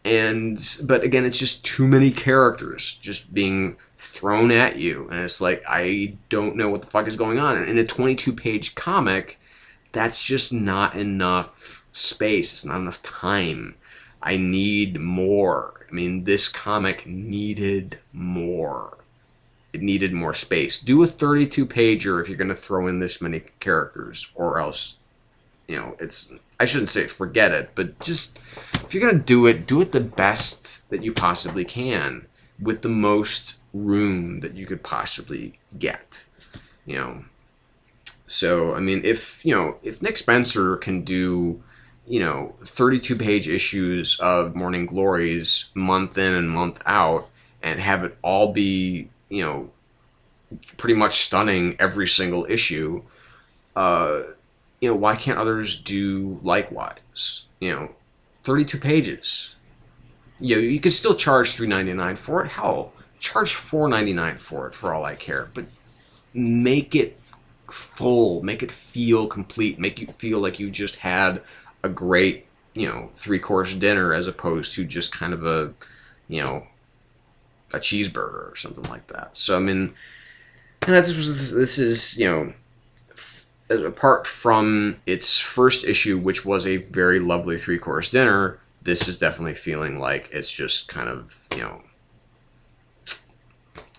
But again, it's just too many characters just being thrown at you. And it's like, I don't know what the fuck is going on. And in a 22-page comic, that's just not enough space. It's not enough time. I need more. I mean, this comic needed more. It needed more space. Do a 32-pager if you're going to throw in this many characters, or else, it's, I shouldn't say forget it, but just, if you're going to do it the best that you possibly can, with the most room that you could possibly get, So, I mean, if Nick Spencer can do, 32-page issues of Morning Glories month in and month out, and have it all be, pretty much stunning every single issue, why can't others do likewise? 32 pages. You could still charge $3.99 for it. Hell, charge $4.99 for it, for all I care. But make it full, make it feel complete, make you feel like you just had a great, 3-course dinner, as opposed to just kind of a cheeseburger or something like that. So I mean, and this is apart from its first issue, which was a very lovely 3-course dinner, this is definitely feeling like it's just kind of,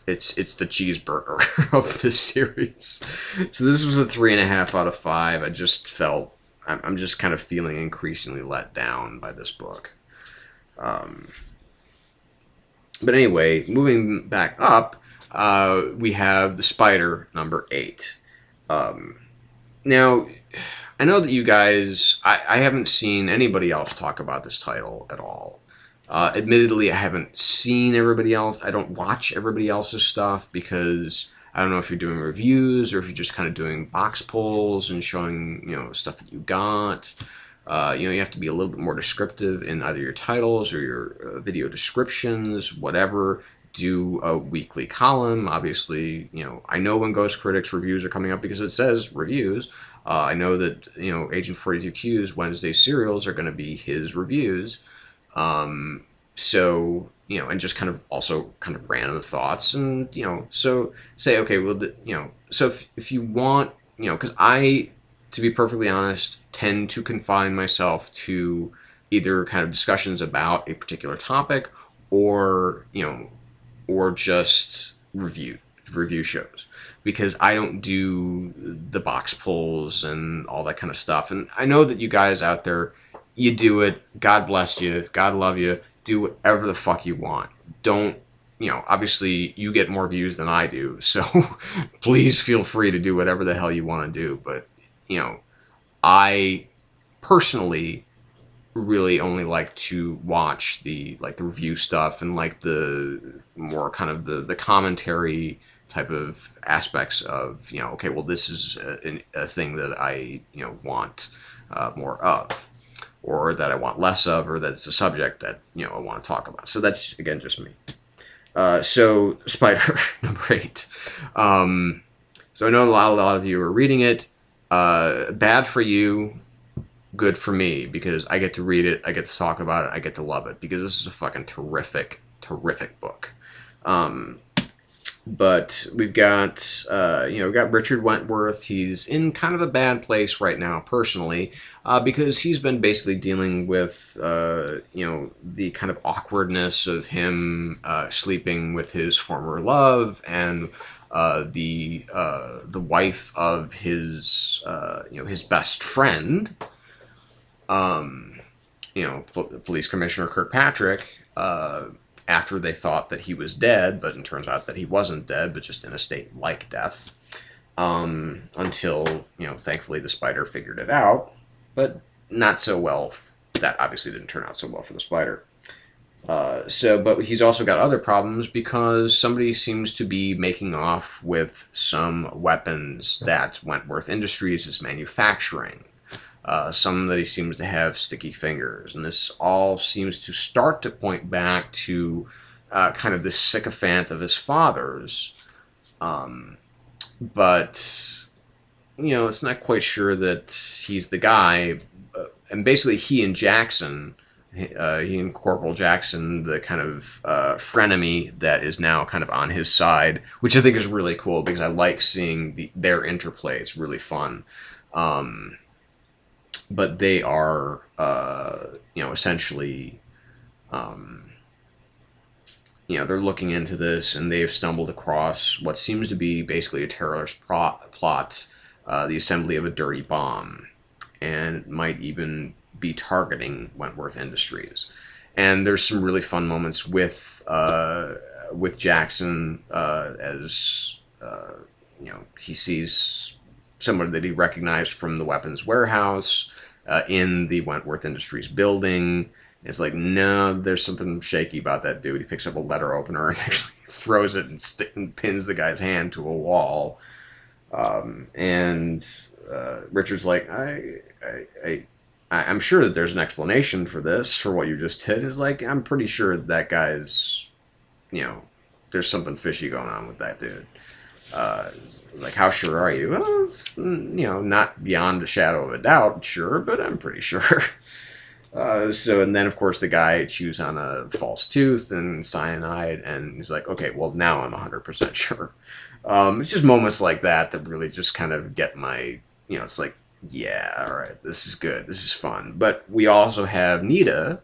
it's the cheeseburger of this series. So this was a 3.5 out of 5. I just felt, I'm just kind of feeling increasingly let down by this book. But anyway, moving back up, we have The Spider, number 8. Now, I know that you guys, I haven't seen anybody else talk about this title at all. Admittedly, I haven't seen everybody else. I don't watch everybody else's stuff, because I don't know if you're doing reviews or if you're just kind of doing box pulls and showing, stuff that you got. You have to be a little bit more descriptive in either your titles or your video descriptions, whatever. Do a weekly column. Obviously, I know when Ghost Critics reviews are coming up because it says reviews. I know that, Agent 42Q's Wednesday serials are going to be his reviews. So, and just kind of random thoughts, and, so say, okay, well, so if you want, because I, to be perfectly honest, tend to confine myself to either kind of discussions about a particular topic, or, or just review shows, because I don't do the box pulls and all that kind of stuff. And I know that you guys out there, you do it. God bless you. God love you. Do whatever the fuck you want. Don't, obviously you get more views than I do, so please feel free to do whatever the hell you want to do. But, I personally really only like to watch the review stuff, and like the more kind of the commentary type of aspects of, you know, okay, well, this is a thing that I, you know, want more of, or that I want less of, or that it's a subject that, you know, I want to talk about. So that's, again, just me. So Spider, number 8. So I know a lot of you are reading it. Bad for you, good for me, because I get to read it, I get to talk about it, I get to love it, because this is a fucking terrific, terrific book. But we've got, you know, we've got Richard Wentworth. He's in kind of a bad place right now, personally, because he's been basically dealing with, you know, the kind of awkwardness of him sleeping with his former love, and the wife of his, you know, his best friend, you know, Police Commissioner Kirkpatrick, after they thought that he was dead, but it turns out that he wasn't dead, but just in a state like death, until, you know, thankfully the Spider figured it out, but not so well. That obviously didn't turn out so well for the Spider. But he's also got other problems, because somebody seems to be making off with some weapons that Wentworth Industries is manufacturing. Some that he seems to have sticky fingers, and this all seems to start to point back to kind of this sycophant of his father's, but, you know, it's not quite sure that he's the guy, and basically he and Jackson, he and Corporal Jackson, the kind of frenemy that is now kind of on his side, which I think is really cool, because I like seeing their interplay. It's really fun. But they are, you know, essentially, you know, they're looking into this, and they've stumbled across what seems to be basically a terrorist plot, the assembly of a dirty bomb, and might even be targeting Wentworth Industries. And there's some really fun moments with Jackson, as you know, he sees someone that he recognized from the weapons warehouse in the Wentworth Industries building. It's like, no, there's something shaky about that dude. He picks up a letter opener and actually throws it and pins the guy's hand to a wall. And Richard's like, I'm sure that there's an explanation for this, for what you just did. Is like, I'm pretty sure that guy's, you know, there's something fishy going on with that dude. Like, how sure are you? Well, it's, you know, not beyond a shadow of a doubt, sure, but I'm pretty sure. And then, of course, the guy chews on a false tooth and cyanide, and he's like, okay, well, now I'm 100% sure. It's just moments like that that really just kind of get my, you know, it's like, yeah, all right, this is good, this is fun. But we also have Nita,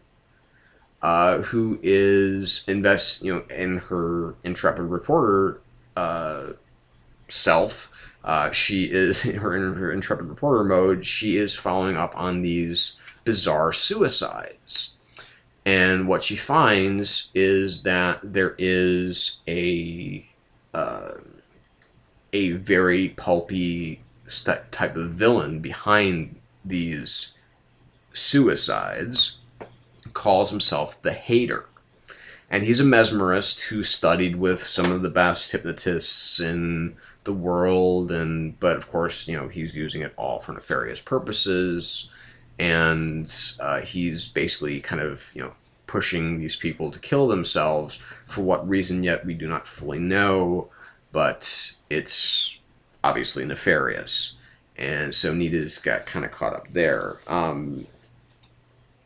who is you know, in her intrepid reporter self. She is in her intrepid reporter mode. She is following up on these bizarre suicides, and what she finds is that there is a very pulpy type of villain behind these suicides. Calls himself the Hater. And he's a mesmerist who studied with some of the best hypnotists in the world, but of course, you know, he's using it all for nefarious purposes, and he's basically kind of, you know, pushing these people to kill themselves. For what reason yet, we do not fully know, but it's obviously nefarious. And so Nita's got kind of caught up there.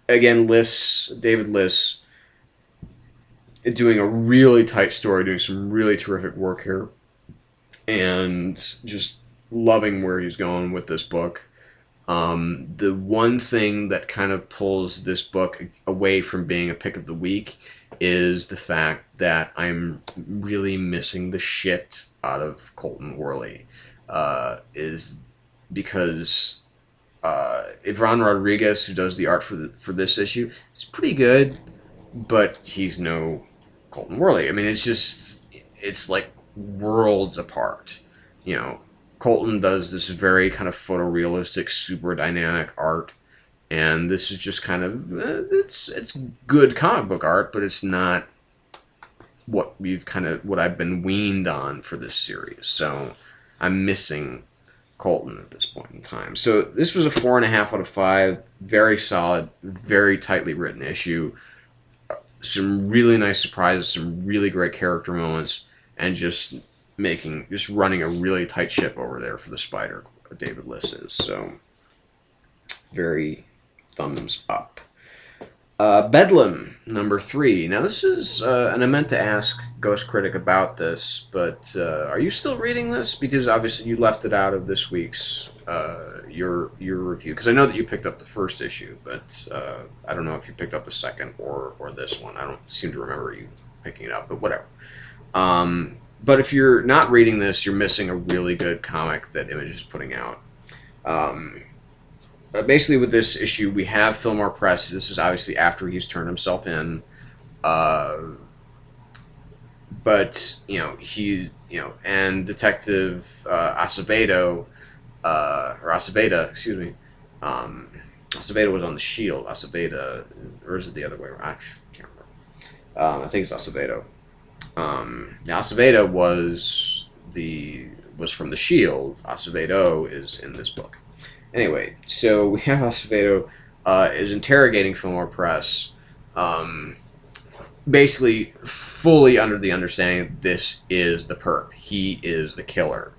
Again, David Liss, doing a really tight story, doing some really terrific work here, and just loving where he's going with this book. The one thing that kind of pulls this book away from being a pick of the week is the fact that I'm really missing the shit out of Colton Worley. Is because Iván Rodriguez, who does the art for this issue, is pretty good, but he's no Colton Worley. I mean, it's like worlds apart. You know, Colton does this very kind of photorealistic, super dynamic art, and this is just kind of it's good comic book art, but it's not what I've been weaned on for this series. So I'm missing Colton at this point in time. So this was a 4.5 out of 5. Very solid, very tightly written issue. Some really nice surprises, some really great character moments, and just running a really tight ship over there for the Spider, David Liss is. So very thumbs up. Bedlam, number 3. Now this is, and I meant to ask Ghost Critic about this, but are you still reading this? Because obviously you left it out of this week's your review. Because I know that you picked up the first issue, but I don't know if you picked up the second or this one. I don't seem to remember you picking it up, but whatever. But if you're not reading this, you're missing a really good comic that Image is putting out. Basically, with this issue, we have Fillmore Press. This is obviously after he's turned himself in, but and Detective Acevedo, or Aceveda, excuse me. Aceveda was on the Shield. Aceveda, or is it the other way around? I can't remember. I think it's Acevedo. Aceveda was from the Shield. Acevedo is in this book. Anyway, so we have Acevedo is interrogating Fillmore Press, basically fully under the understanding this is the perp. He is the killer.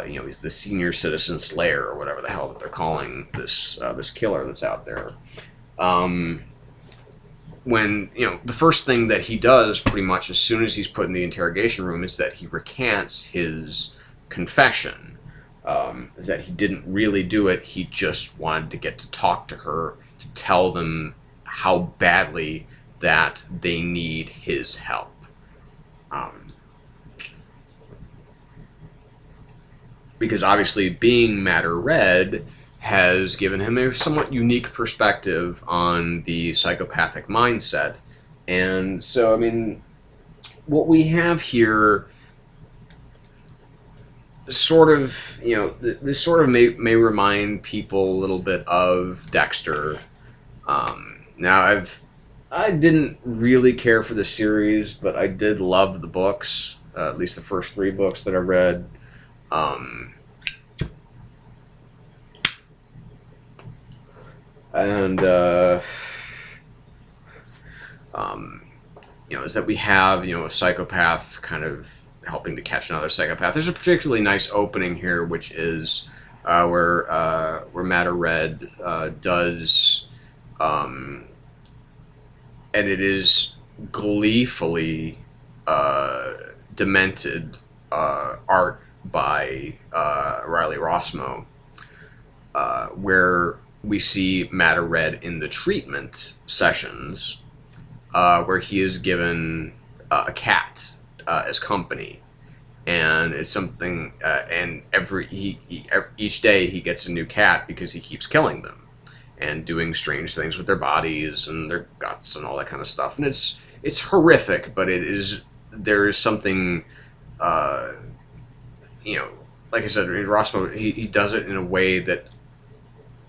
He's the senior citizen slayer, or whatever the hell that they're calling this killer that's out there. When the first thing that he does, pretty much as soon as he's put in the interrogation room, is that he recants his confession. Is that he didn't really do it, he just wanted to get to talk to her, to tell them how badly that they need his help. Because obviously being Matter Red has given him a somewhat unique perspective on the psychopathic mindset. And so, I mean, what we have here sort of, this sort of may remind people a little bit of Dexter. Now, I didn't really care for the series, but I did love the books, at least the first 3 books that I read. Is that we have, a psychopath kind of helping to catch another psychopath. There's a particularly nice opening here, which is where Matter Red does, and it is gleefully demented art by Riley Rossmo, where we see Matter Red in the treatment sessions, where he is given a cat as company, and it's something. And each day he gets a new cat because he keeps killing them and doing strange things with their bodies and their guts and all that kind of stuff. And it's horrific, but there is something. Like I said, Rossmo, he does it in a way that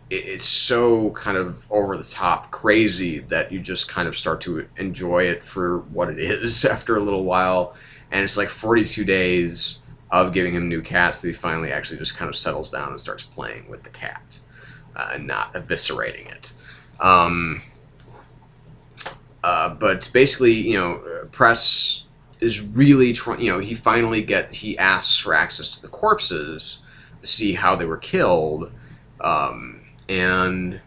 it's so kind of over the top crazy that you just kind of start to enjoy it for what it is after a little while. And it's like 42 days of giving him new cats that he finally actually just kind of settles down and starts playing with the cat, and not eviscerating it. But basically, Press is really trying. He asks for access to the corpses to see how they were killed. And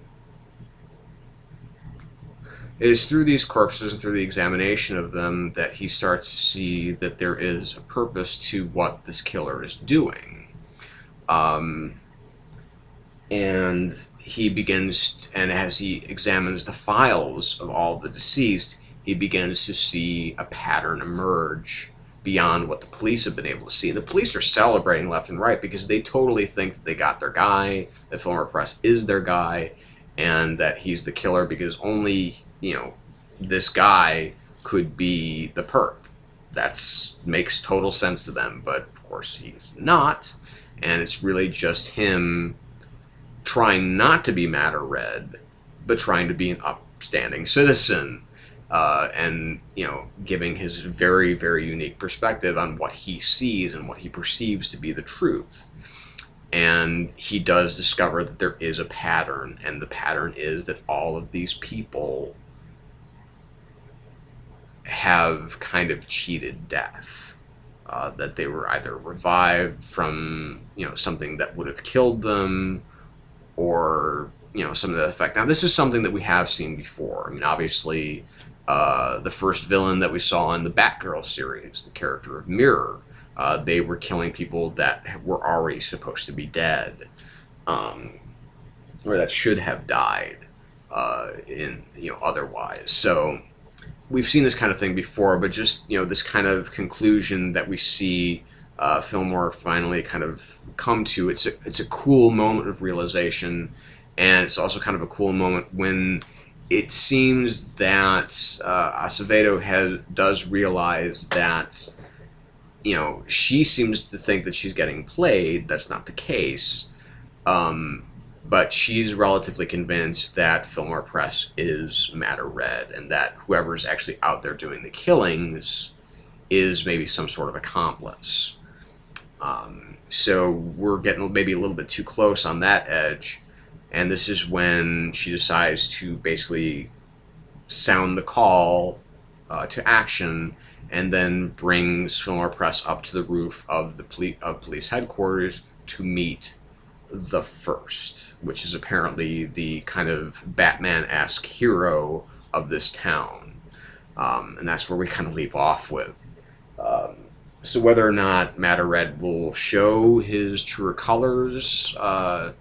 it is through these corpses and through the examination of them that he starts to see that there is a purpose to what this killer is doing. And he begins, and as he examines the files of all the deceased, he begins to see a pattern emerge beyond what the police have been able to see. And the police are celebrating left and right because they totally think that they got their guy, that Fillmore Press is their guy, and that he's the killer because only, this guy could be the perp. That makes total sense to them, but of course he's not, and it's really just him trying not to be Matter Red, but trying to be an upstanding citizen. and giving his very, very unique perspective on what he sees and what he perceives to be the truth. And he does discover that there is a pattern, and the pattern is that all of these people have kind of cheated death. That they were either revived from something that would have killed them, or some of that effect. Now, this is something that we have seen before. I mean, obviously, the first villain that we saw in the Batgirl series, the character of Mirror, they were killing people that were already supposed to be dead, or that should have died otherwise. So we've seen this kind of thing before, but just this kind of conclusion that we see Fillmore finally kind of come to, it's a cool moment of realization, and it's also kind of a cool moment when it seems that Acevedo does realize that she seems to think that she's getting played. That's not the case. But she's relatively convinced that Fillmore Press is Matter Red, and that whoever's actually out there doing the killings is maybe some sort of accomplice. So we're getting maybe a little bit too close on that edge, and this is when she decides to basically sound the call to action, and then brings Fillmore Press up to the roof of the police headquarters to meet the First, which is apparently the kind of Batman-esque hero of this town. And that's where we kind of leave off with. So whether or not Matter Red will show his truer colors, when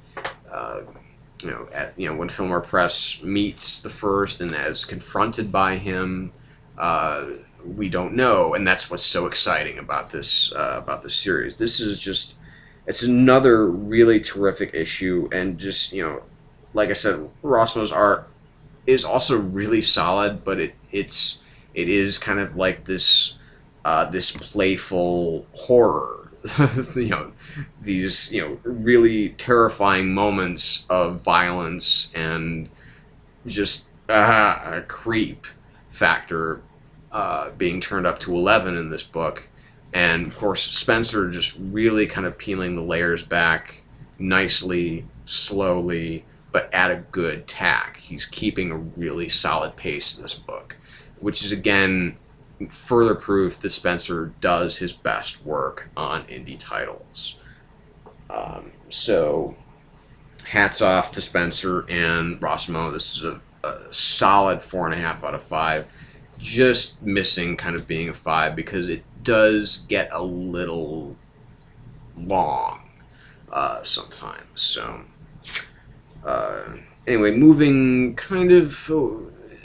Fillmore Press meets the First and is confronted by him, we don't know, and that's what's so exciting about this series. This is just, it's another really terrific issue, and just like I said, Rossmo's art is also really solid, but it is kind of like this playful horror. These really terrifying moments of violence and just a creep factor being turned up to 11 in this book. And of course Spencer just really kind of peeling the layers back nicely, slowly, but at a good tack. He's keeping a really solid pace in this book, which is again further proof that Spencer does his best work on indie titles. So hats off to Spencer and Rossmo. This is a solid 4.5 out of 5. Just missing kind of being a 5 because it does get a little long sometimes. So anyway, moving kind of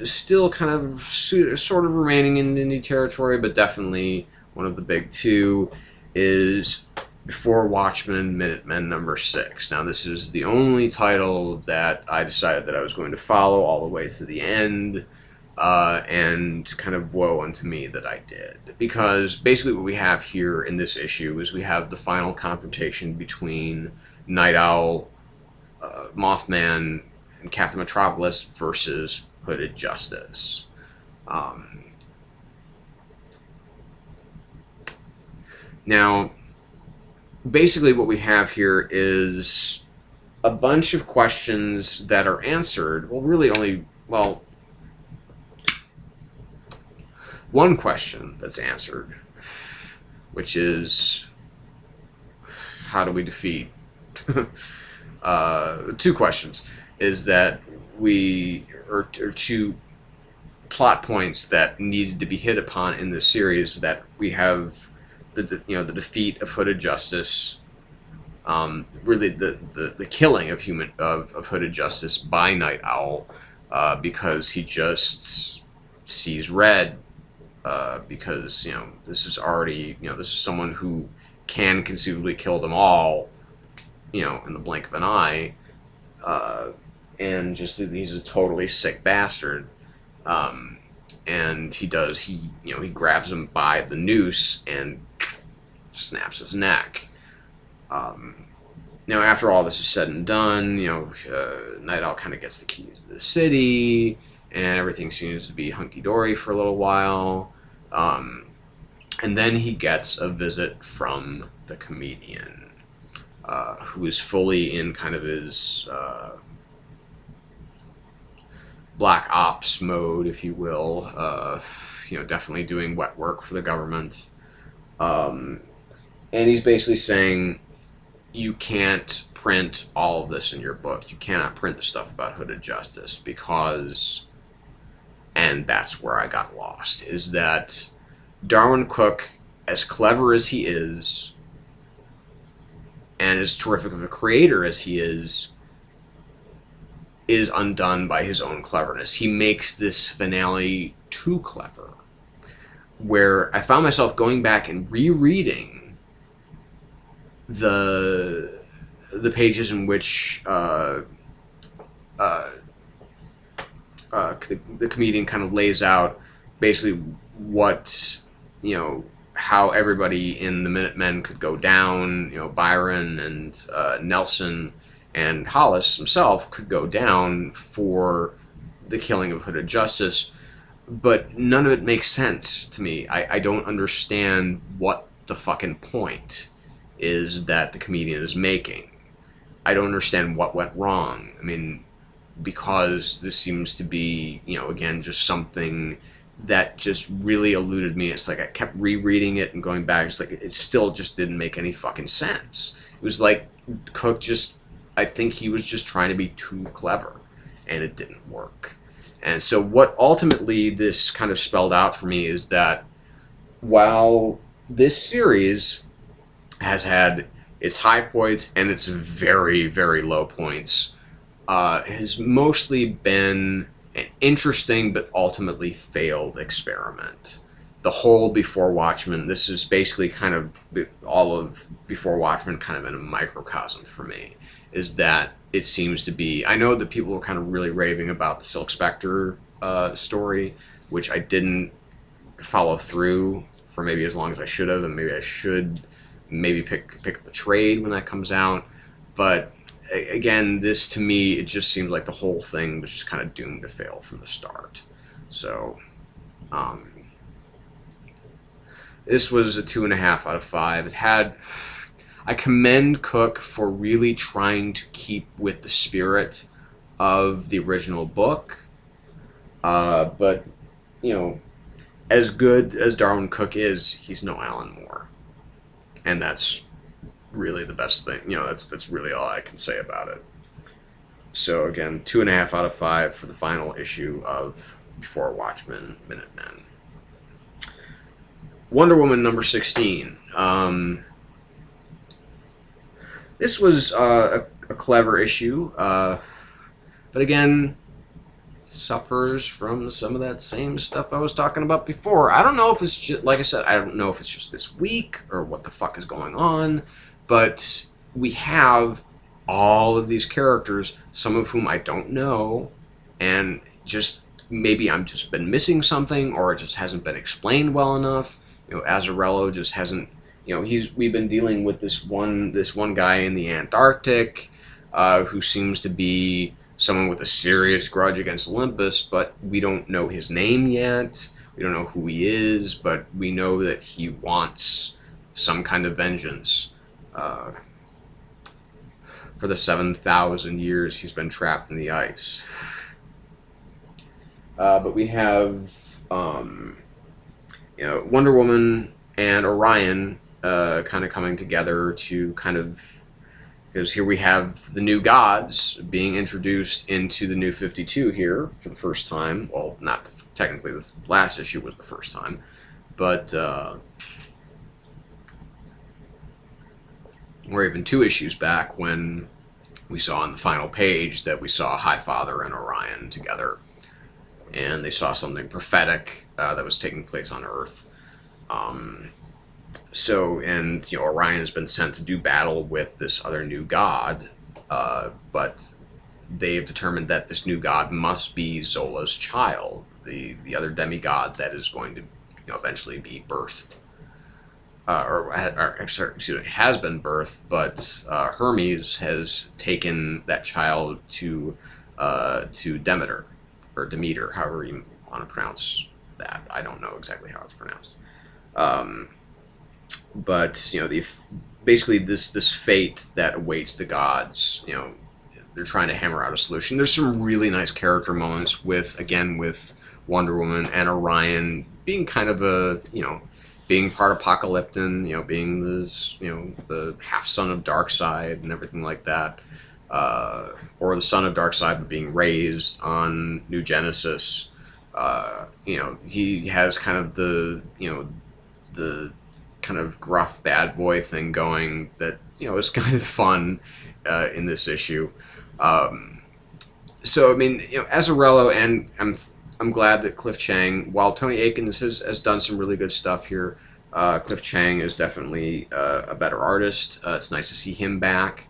still kind of sort of remaining in indie territory, but definitely one of the big two is Before Watchmen, Minutemen #6. Now this is the only title that I decided that I was going to follow all the way to the end. And kind of woe unto me that I did. Because basically what we have here in this issue is we have the final confrontation between Night Owl, Mothman, and Captain Metropolis versus Hooded Justice. Now, basically what we have here is a bunch of questions that are answered. Well, really only, well, one question that's answered, which is, how do we defeat? 2 questions is that or 2 plot points that needed to be hit upon in this series. That we have the defeat of Hooded Justice, really the killing of Hooded Justice by Night Owl, because he just sees red. Because this is already this is someone who can conceivably kill them all in the blink of an eye, and just he's a totally sick bastard, and he grabs him by the noose and snaps his neck. Now after all this is said and done, Night Owl kind of gets the keys to the city, and everything seems to be hunky-dory for a little while. And then he gets a visit from the comedian, who is fully in kind of his black ops mode, if you will. Definitely doing wet work for the government. And he's basically saying, you can't print all of this in your book. You cannot print the stuff about Hooded Justice because, and that's where I got lost, is that Darwyn Cooke, as clever as he is, and as terrific of a creator as he is undone by his own cleverness. He makes this finale too clever, where I found myself going back and rereading the pages in which the comedian kind of lays out basically what, how everybody in the Minutemen could go down, Byron and Nelson and Hollis himself could go down for the killing of Hooded Justice, but none of it makes sense to me. I don't understand what the fucking point is that the comedian is making. I don't understand what went wrong. I mean, because this seems to be, again, just something that just really eluded me. It's like I kept rereading it and going back. It's like it still just didn't make any fucking sense. It was like Cooke I think he was just trying to be too clever, and it didn't work. And so what ultimately this kind of spelled out for me is that while this series has had its high points and its very, very low points, has mostly been an interesting but ultimately failed experiment. The whole Before Watchmen, this is basically kind of all of Before Watchmen kind of in a microcosm for me, is that it seems to be, I know that people were kind of really raving about the Silk Spectre story, which I didn't follow through for maybe as long as I should have, and maybe I should pick up the trade when that comes out. But again, this to me, it just seemed like the whole thing was just kind of doomed to fail from the start. So this was a 2.5 out of 5. It had, I commend Cooke for really trying to keep with the spirit of the original book, but as good as Darwyn Cooke is, he's no Alan Moore, and that's really the best thing. That's really all I can say about it. So again, 2.5 out of 5 for the final issue of Before Watchmen Minutemen. Wonder Woman number 16. This was a clever issue, but again, suffers from some of that same stuff I was talking about before. I don't know if it's just, like I said, I don't know if it's just this week or what the fuck is going on, but we have all of these characters, some of whom I don't know, and just maybe I'm just been missing something, or it just hasn't been explained well enough. Azzarello just hasn't. We've been dealing with this one guy in the Antarctic, who seems to be someone with a serious grudge against Olympus, but we don't know his name yet. We don't know who he is, but we know that he wants some kind of vengeance. For the 7,000 years he's been trapped in the ice. But we have Wonder Woman and Orion kind of coming together to because here we have the new gods being introduced into the New 52 here for the first time. Well, not technically, the last issue was the first time, but or even 2 issues back when we saw on the final page that we saw Highfather and Orion together, and they saw something prophetic that was taking place on Earth. Orion has been sent to do battle with this other new god, but they've determined that this new god must be Zola's child, the other demigod that is going to eventually be birthed. Has been birthed, but Hermes has taken that child to Demeter, or Demeter, however you want to pronounce that. I don't know exactly how it's pronounced. But you know, basically this fate that awaits the gods. You know, they're trying to hammer out a solution. There's some really nice character moments with Wonder Woman and Orion being kind of a, you know, being part Apocalypton, you know, being this, you know, the half son of Darkseid and everything like that, or the son of Darkseid but being raised on New Genesis. You know, he has kind of the, you know, the kind of gruff bad boy thing going that, you know, is kind of fun in this issue. So I mean, you know, Azzarello, and I'm glad that Cliff Chiang, while Tony Akins has done some really good stuff here, Cliff Chiang is definitely a better artist. It's nice to see him back.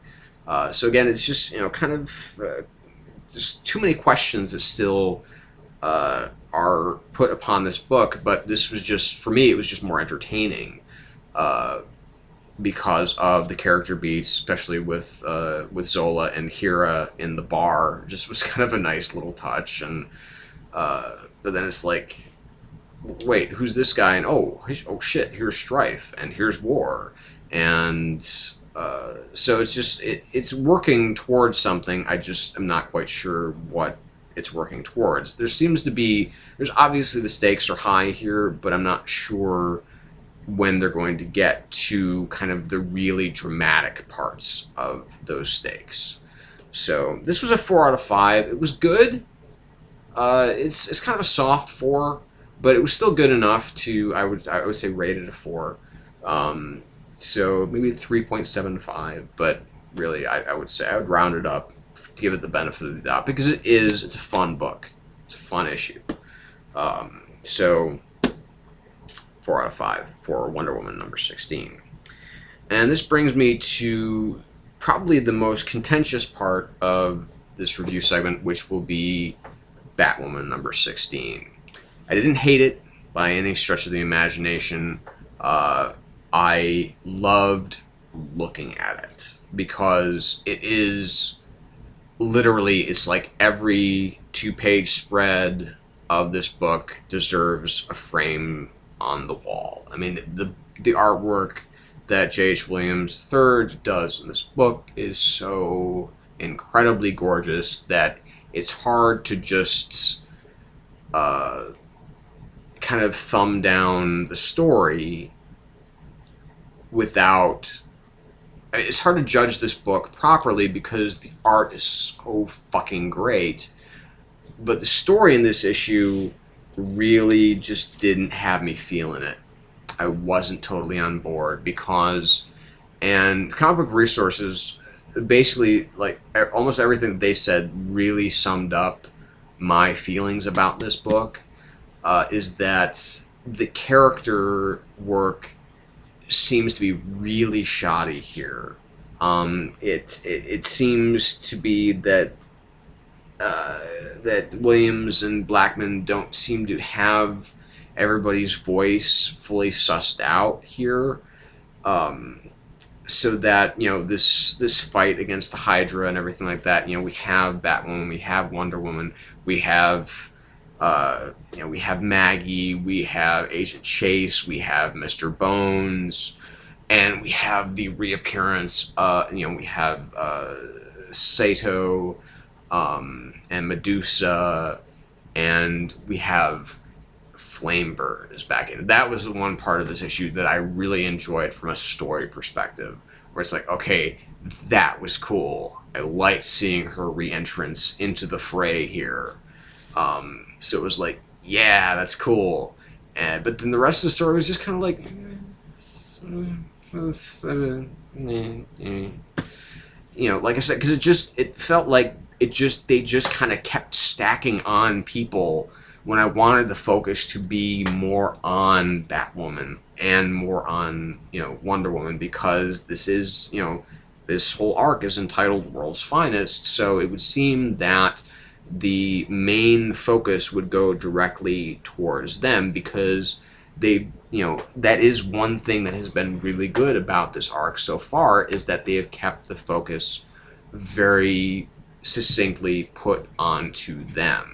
So again, it's just, you know, kind of just too many questions that still are put upon this book. But this was just, for me, it was just more entertaining because of the character beats, especially with Zola and Hera in the bar. Just was kind of a nice little touch. And but then it's like, wait, who's this guy? And oh shit, here's Strife, and here's War, and so it's just it's working towards something. I just am not quite sure what it's working towards. There's obviously the stakes are high here, but I'm not sure when they're going to get to kind of the really dramatic parts of those stakes. So this was a 4 out of 5. It was good. It's kind of a soft 4, but it was still good enough to, I would say, rate it a 4. So maybe 3.75, but really I would say I would round it up to give it the benefit of the doubt, because it's a fun book. It's a fun issue. So 4 out of 5 for Wonder Woman number 16. And this brings me to probably the most contentious part of this review segment, which will be Batwoman number 16. I didn't hate it by any stretch of the imagination. I loved looking at it because it is literally, it's like every 2-page spread of this book deserves a frame on the wall. I mean, the artwork that J.H. Williams III does in this book is so incredibly gorgeous that it's hard to just kind of thumb down the story without... It's hard to judge this book properly because the art is so fucking great, but the story in this issue really just didn't have me feeling it. I wasn't totally on board because, and Comic Book Resources, basically, like, almost everything they said really summed up my feelings about this book, is that the character work seems to be really shoddy here. It seems to be that that Williams and Blackman don't seem to have everybody's voice fully sussed out here, so that, you know, this fight against the Hydra and everything like that, you know, we have Batwoman, we have Wonder Woman, we have you know, we have Maggie, we have Agent Chase, we have Mr. Bones, and we have the reappearance, you know, we have Sato, and Medusa, and we have Flamebird is back in. That was the one part of this issue that I really enjoyed from a story perspective, where it's like, okay, that was cool. I liked seeing her re-entrance into the fray here. So it was like, yeah, that's cool. But then the rest of the story was just kind of like, you know, like I said, because it felt like they just kind of kept stacking on people when I wanted the focus to be more on Batwoman and more on, you know, Wonder Woman, because this is, you know, this whole arc is entitled World's Finest, so it would seem that the main focus would go directly towards them, because they, you know, that is one thing that has been really good about this arc so far, is that they have kept the focus very succinctly put onto them.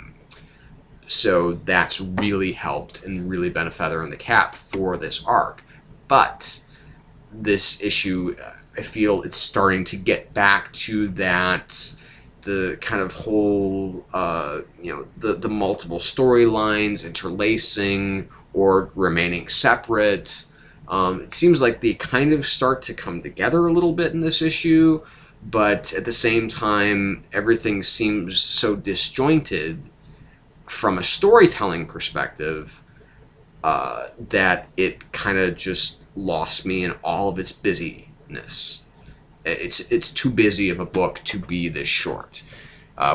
So that's really helped and really been a feather in the cap for this arc. But this issue, I feel it's starting to get back to that, the kind of whole, the multiple storylines interlacing or remaining separate. It seems like they kind of start to come together a little bit in this issue, but at the same time, everything seems so disjointed from a storytelling perspective that it kind of just lost me in all of its busyness. It's too busy of a book to be this short,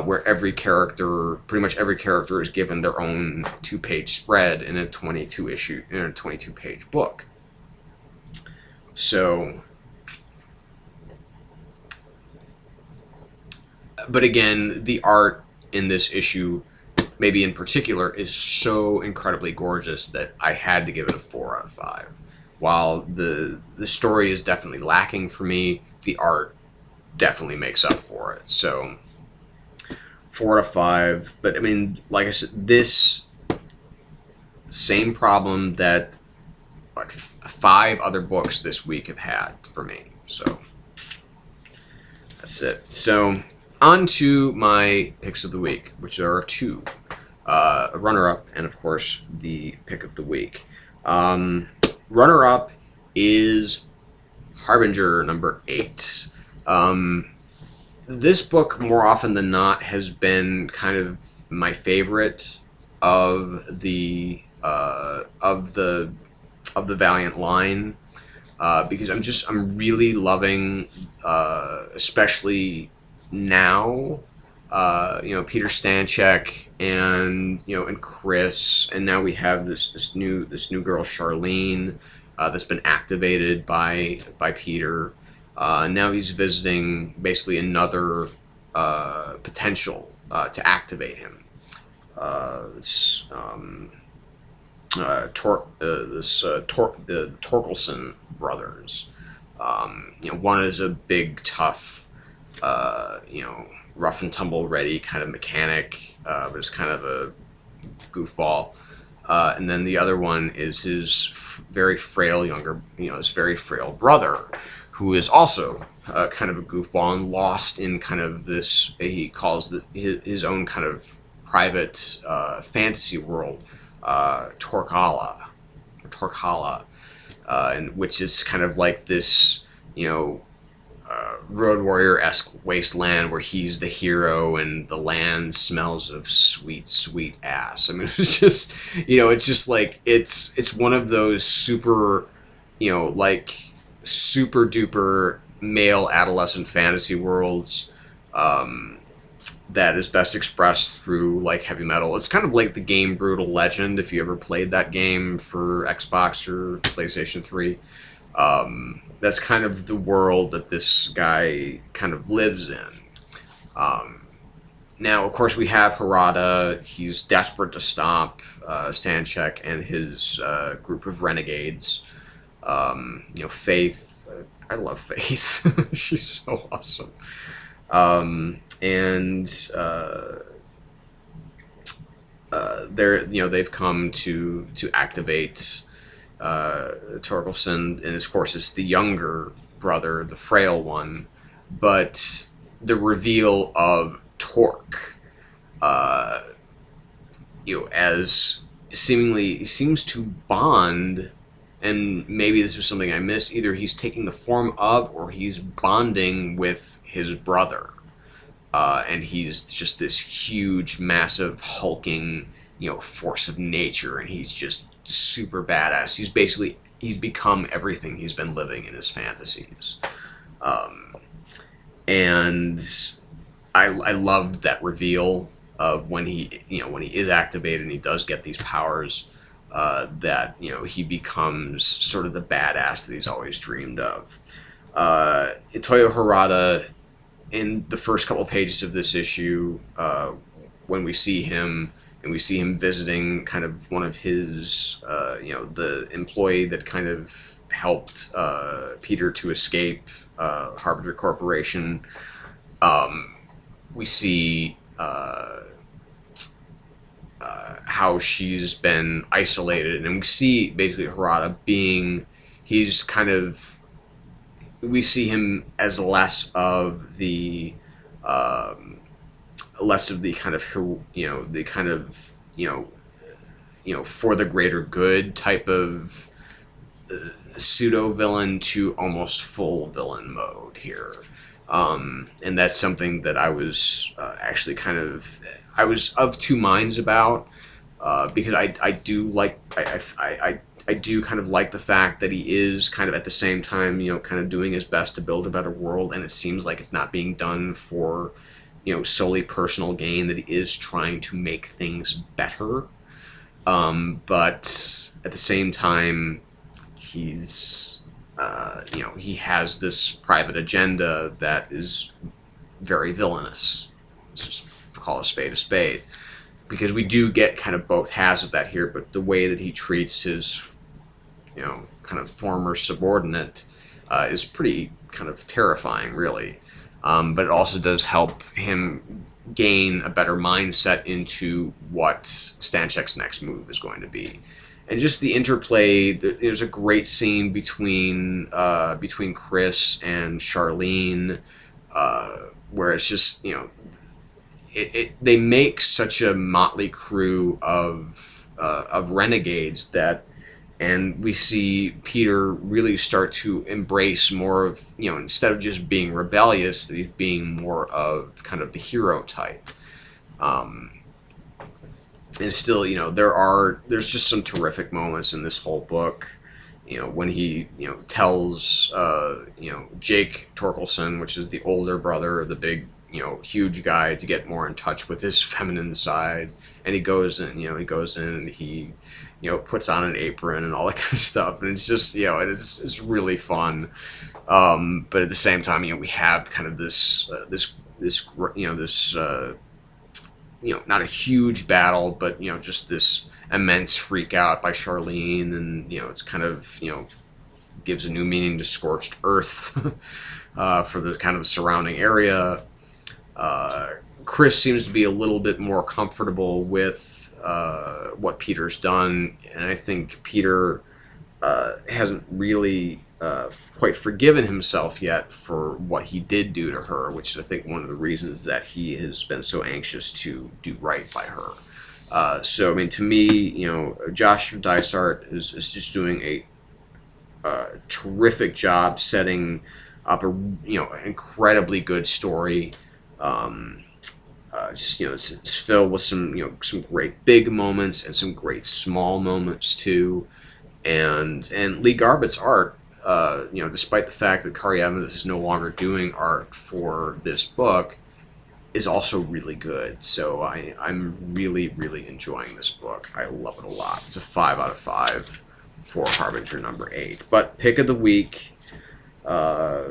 where pretty much every character is given their own 2-page spread in a 22-page book. So, but again, the art in this issue, maybe in particular, is so incredibly gorgeous that I had to give it a 4 out of 5. While the story is definitely lacking for me, the art definitely makes up for it. So 4 out of 5. But I mean, like I said, this same problem that 5 other books this week have had for me. So that's it. So on to my picks of the week, which there are 2. A runner-up and, of course, the pick of the week. Runner-up is Harbinger number 8. This book, more often than not, has been kind of my favorite of the Valiant line, because I'm really loving, especially now, Peter Stanchek and Chris, and now we have this new girl Charlene that's been activated by Peter. Now he's visiting basically another potential to activate him. The Torkelson brothers. One is a big, tough, rough and tumble ready kind of mechanic, but it's kind of a goofball. And then the other one is his very frail his very frail brother, who is also kind of a goofball and lost in kind of this, he calls his own kind of private fantasy world, Torkala, and which is kind of like this, Road Warrior-esque wasteland where he's the hero and the land smells of sweet, sweet ass. I mean, it's just, it's just like, it's one of those super, super duper male adolescent fantasy worlds that is best expressed through heavy metal. It's kind of like the game Brutal Legend, if you ever played that game for Xbox or PlayStation 3. That's kind of the world that this guy kind of lives in. Now, of course, we have Harada. He's desperate to stop Stanchek and his group of renegades. Faith. I love Faith. She's so awesome. They've come to activate Torkelson, and of course it's the younger brother, the frail one, but the reveal of Torque, as seemingly seems to bond, and maybe this was something I missed, either he's taking the form of or he's bonding with his brother, and he's just this huge, massive, hulking, force of nature, and he's just super badass. He's become everything he's been living in his fantasies. And I loved that reveal of when he is activated and he does get these powers, that he becomes sort of the badass that he's always dreamed of. Toyo Harada, in the first couple pages of this issue, when we see him, and we see him visiting kind of one of his, the employee that kind of helped Peter to escape Harbinger Corporation. We see how she's been isolated, and we see basically Harada being, he's kind of, we see him as less of the kind of, the kind of, for the greater good type of pseudo villain to almost full villain mode here. And that's something that I was actually I was of two minds about, because I do like, I do kind of like the fact that he is kind of at the same time, kind of doing his best to build a better world, and it seems like it's not being done for, solely personal gain, that he is trying to make things better. But at the same time, he's, he has this private agenda that is very villainous. Let's just call a spade, because we do get kind of both halves of that here. But the way that he treats his, kind of former subordinate is pretty kind of terrifying, really. But it also does help him gain a better mindset into what Stanchek's next move is going to be. And just the interplay, there's a great scene between Chris and Charlene, where it's just, they make such a motley crew of renegades that, and we see Peter really start to embrace more of, instead of just being rebellious, that he's being more of kind of the hero type. And still, there's just some terrific moments in this whole book. When he, tells, Jake Torkelson, which is the older brother of the big, huge guy, to get more in touch with his feminine side. And he goes in, and he, puts on an apron and all that kind of stuff. And it's just, it's really fun. But at the same time, we have kind of this not a huge battle, but, just this immense freak out by Charlene, and, it's kind of, gives a new meaning to scorched earth for the kind of surrounding area. Chris seems to be a little bit more comfortable with what Peter's done, and I think Peter hasn't really quite forgiven himself yet for what he did do to her, which is, I think, one of the reasons that he has been so anxious to do right by her. So, I mean, to me, Josh Dysart is just doing a terrific job setting up an incredibly good story. It's filled with some great big moments and some great small moments too, and Lee Garbutt's art. Despite the fact that Kari Evans is no longer doing art for this book, is also really good. So I'm really, really enjoying this book. I love it a lot. It's a 5 out of 5 for Harbinger number 8. But pick of the week. I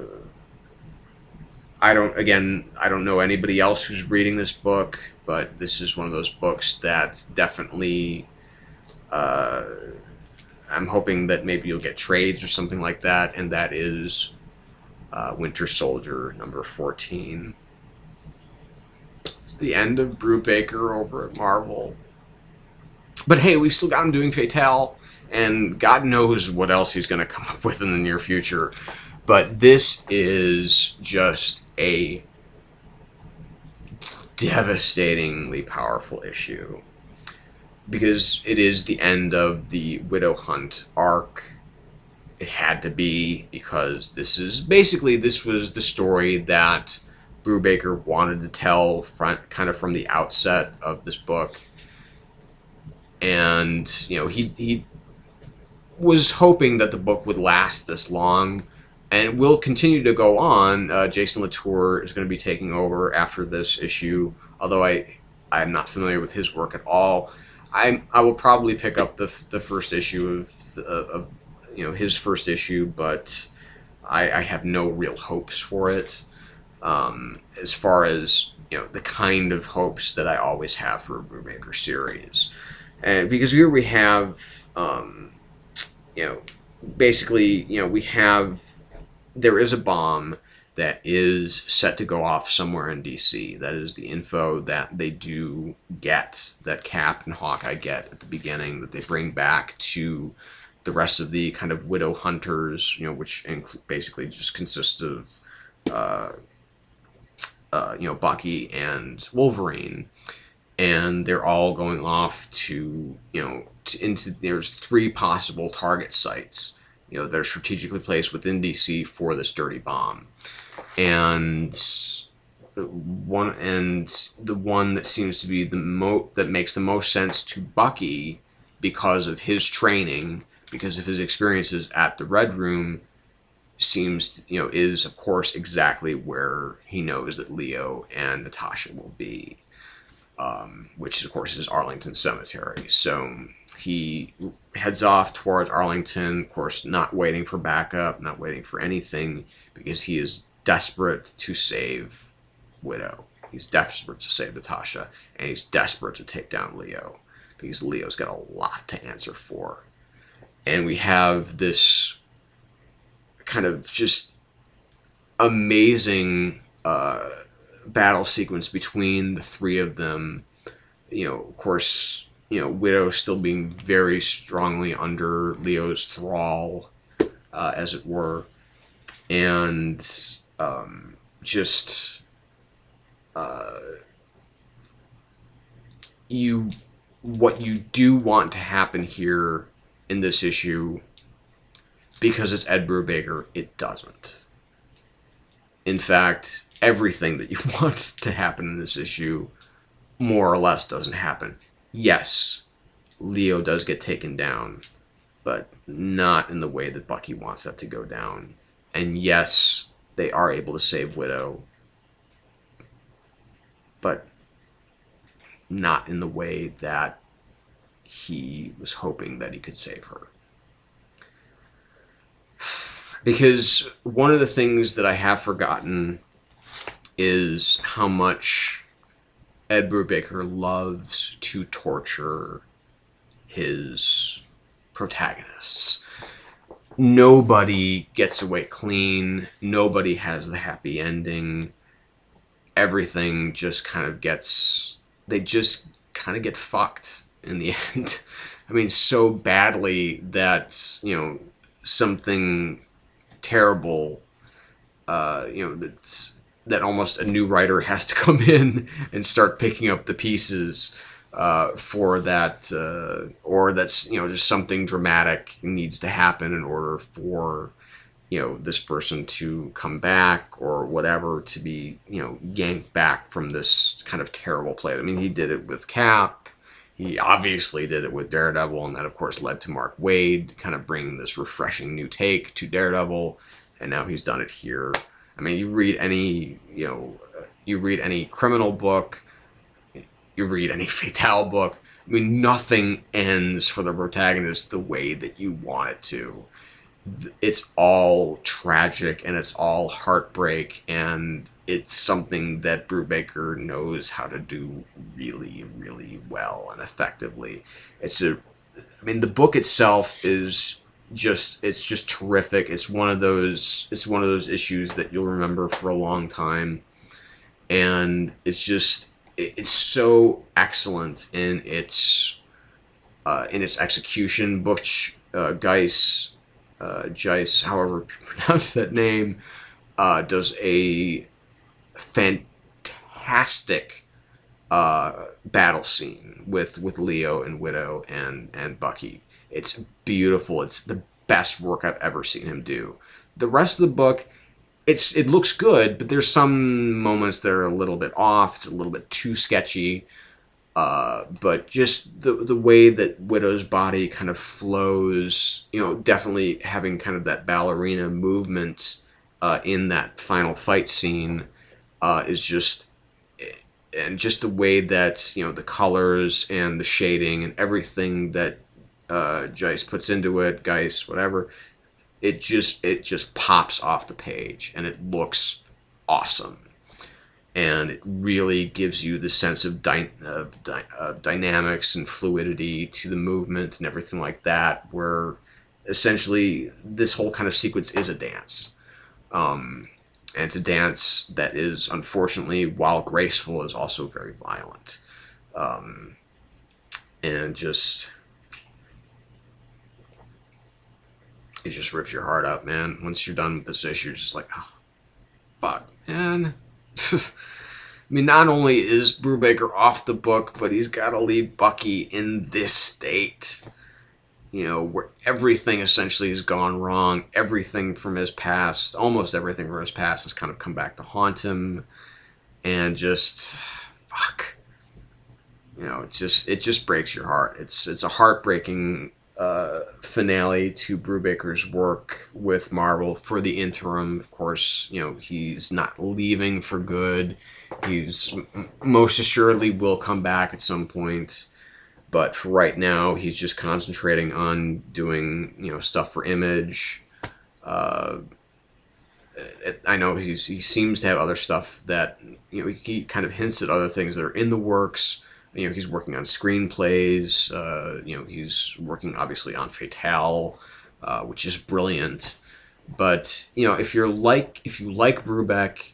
don't know anybody else who's reading this book, but this is one of those books that definitely, I'm hoping that maybe you'll get trades or something like that, and that is Winter Soldier number 14. It's the end of Brubaker over at Marvel. But hey, we've still got him doing Fatale, and God knows what else he's going to come up with in the near future. But this is just a devastatingly powerful issue, because it is the end of the Widow Hunt arc. It had to be, because this was the story that Brubaker wanted to tell kind of from the outset of this book. And, he was hoping that the book would last this long, and it will continue to go on. Jason Latour is going to be taking over after this issue, although I'm not familiar with his work at all. I will probably pick up the first issue of his first issue, but I have no real hopes for it. As far as the kind of hopes that I always have for a Brubaker series, and because here we have basically we have, there is a bomb that is set to go off somewhere in DC. That is the info that they do get, that Cap and Hawkeye get at the beginning, that they bring back to the rest of the kind of widow hunters, you know, which basically just consists of, you know, Bucky and Wolverine. And they're all going off to, you know, there's 3 possible target sites, you know, that are strategically placed within DC for this dirty bomb. And the one that seems to be that makes the most sense to Bucky because of his training, because of his experiences at the Red Room, seems, you know, is of course exactly where he knows that Leo and Natasha will be, which of course is Arlington Cemetery. So he heads off towards Arlington, of course not waiting for backup, not waiting for anything, because he is desperate to save Widow. He's desperate to save Natasha, and he's desperate to take down Leo, because Leo's got a lot to answer for. And we have this kind of just amazing battle sequence between the 3 of them. You know, of course, you know, Widow still being very strongly under Leo's thrall, as it were, and just what you do want to happen here in this issue, because it's Ed Brubaker, it doesn't. In fact, everything that you want to happen in this issue more or less doesn't happen. Yes, Leo does get taken down, but not in the way that Bucky wants that to go down. And yes, they are able to save Widow, but not in the way that he was hoping that he could save her. Because one of the things that I have forgotten is how much Ed Brubaker loves to torture his protagonists. Nobody gets away clean. Nobody has the happy ending. Everything just kind of gets... They just kind of get fucked in the end. I mean, so badly that, you know, something terrible, you know, that almost a new writer has to come in and start picking up the pieces for that, or that's, you know, just something dramatic needs to happen in order for, you know, this person to come back or whatever, to be, you know, yanked back from this kind of terrible play. I mean, he did it with Cap. He obviously did it with Daredevil, and that, of course, led to Mark Waid kind of bringing this refreshing new take to Daredevil, and now he's done it here. I mean, you read any, you know, you read any criminal book, you read any Fatale book, I mean, nothing ends for the protagonist the way that you want it to. It's all tragic, and it's all heartbreak, and it's something that Brubaker knows how to do really, really well and effectively. I mean, the book itself is just, it's just terrific. It's one of those issues that you'll remember for a long time, and it's just, it's so excellent in its execution. Butch Geis, however you pronounce that name, does a fantastic battle scene with Leo and Widow and Bucky. It's beautiful. It's the best work I've ever seen him do. The rest of the book, it looks good, but there's some moments that are a little bit off. It's a little bit too sketchy. But just the way that Widow's body kind of flows, you know, definitely having kind of that ballerina movement in that final fight scene is just, and just the way that, you know, the colors and the shading and everything that Geis puts into it, Geis, whatever, it just pops off the page, and it looks awesome. And it really gives you the sense of dynamics and fluidity to the movement and everything like that, where essentially this whole kind of sequence is a dance. And it's a dance that is, unfortunately, while graceful, is also very violent. And just... it just rips your heart out, man. Once you're done with this issue, it's just like, oh, fuck, man. I mean, not only is Brubaker off the book, but he's got to leave Bucky in this state. You know, where everything essentially has gone wrong. Everything from his past, almost everything from his past, has kind of come back to haunt him. And just, fuck. You know, it just breaks your heart. It's a heartbreaking finale to Brubaker's work with Marvel for the interim. Of course, you know, he's not leaving for good. He's most assuredly will come back at some point. But for right now, he's just concentrating on doing, you know, stuff for Image. I know he seems to have other stuff that, you know, he kind of hints at other things that are in the works. You know, he's working on screenplays. You know, he's working obviously on Fatale, which is brilliant. But you know, if you like Brubaker,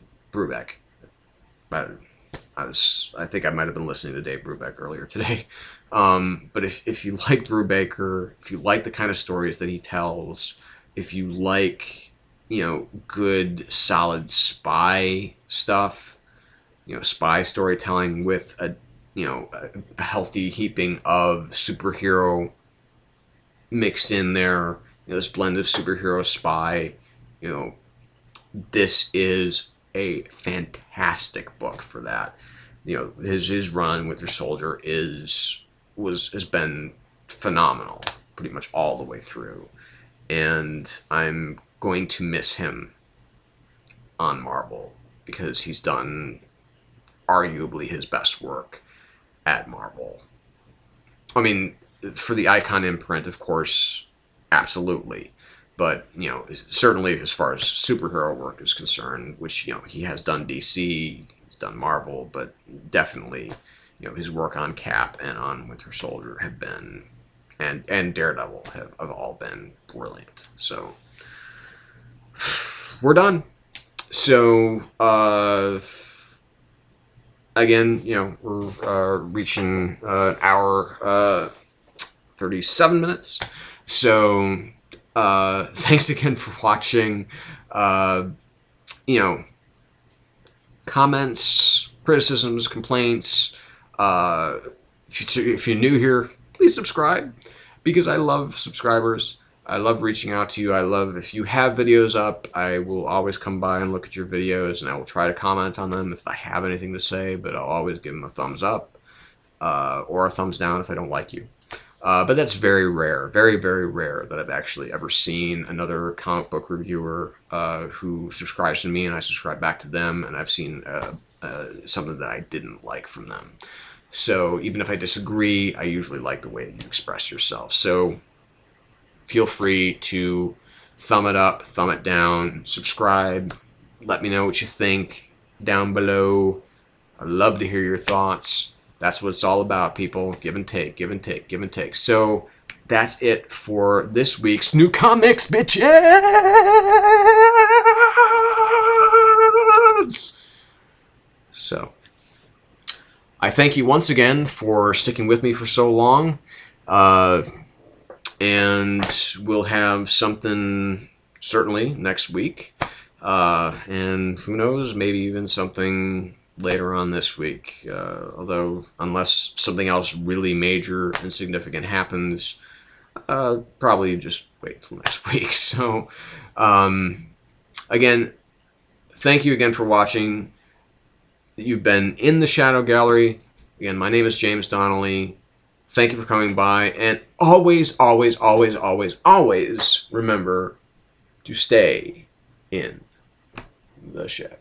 I think I might have been listening to Dave Brubeck earlier today. But if you like Brubaker, if you like the kind of stories that he tells, if you like, you know, good solid spy stuff, you know, spy storytelling with a healthy heaping of superhero mixed in there, you know, this blend of superhero spy, you know, this is a fantastic book for that. You know, his run Winter Soldier has been phenomenal, pretty much all the way through, and I'm going to miss him on Marvel because he's done arguably his best work at Marvel. I mean, for the Icon imprint, of course, absolutely. But, you know, certainly as far as superhero work is concerned, which, you know, he has done DC, he's done Marvel, but definitely, you know, his work on Cap and on Winter Soldier have been, and Daredevil have all been brilliant. So, we're done. So, again, you know, we're reaching an hour, 37 minutes. So, thanks again for watching. You know, comments, criticisms, complaints. If you're new here, please subscribe, because I love subscribers. I love reaching out to you. I love, if you have videos up, I will always come by and look at your videos, and I will try to comment on them if I have anything to say, but I'll always give them a thumbs up or a thumbs down if I don't like you. But that's very rare, very, very rare that I've actually ever seen another comic book reviewer who subscribes to me and I subscribe back to them, and I've seen something that I didn't like from them. So even if I disagree, I usually like the way that you express yourself. So feel free to thumb it up, thumb it down, subscribe, let me know what you think down below. I'd love to hear your thoughts. That's what it's all about, people. Give and take, give and take, give and take. So that's it for this week's New Comics, bitches! So, I thank you once again for sticking with me for so long. And we'll have something certainly next week. And who knows, maybe even something later on this week. Although, unless something else really major and significant happens, probably just wait till next week. So, again, thank you again for watching. You've been in the Shadow Gallery. Again, my name is James Donnelly. Thank you for coming by, and always, always, always, always, always remember to stay in the shadow.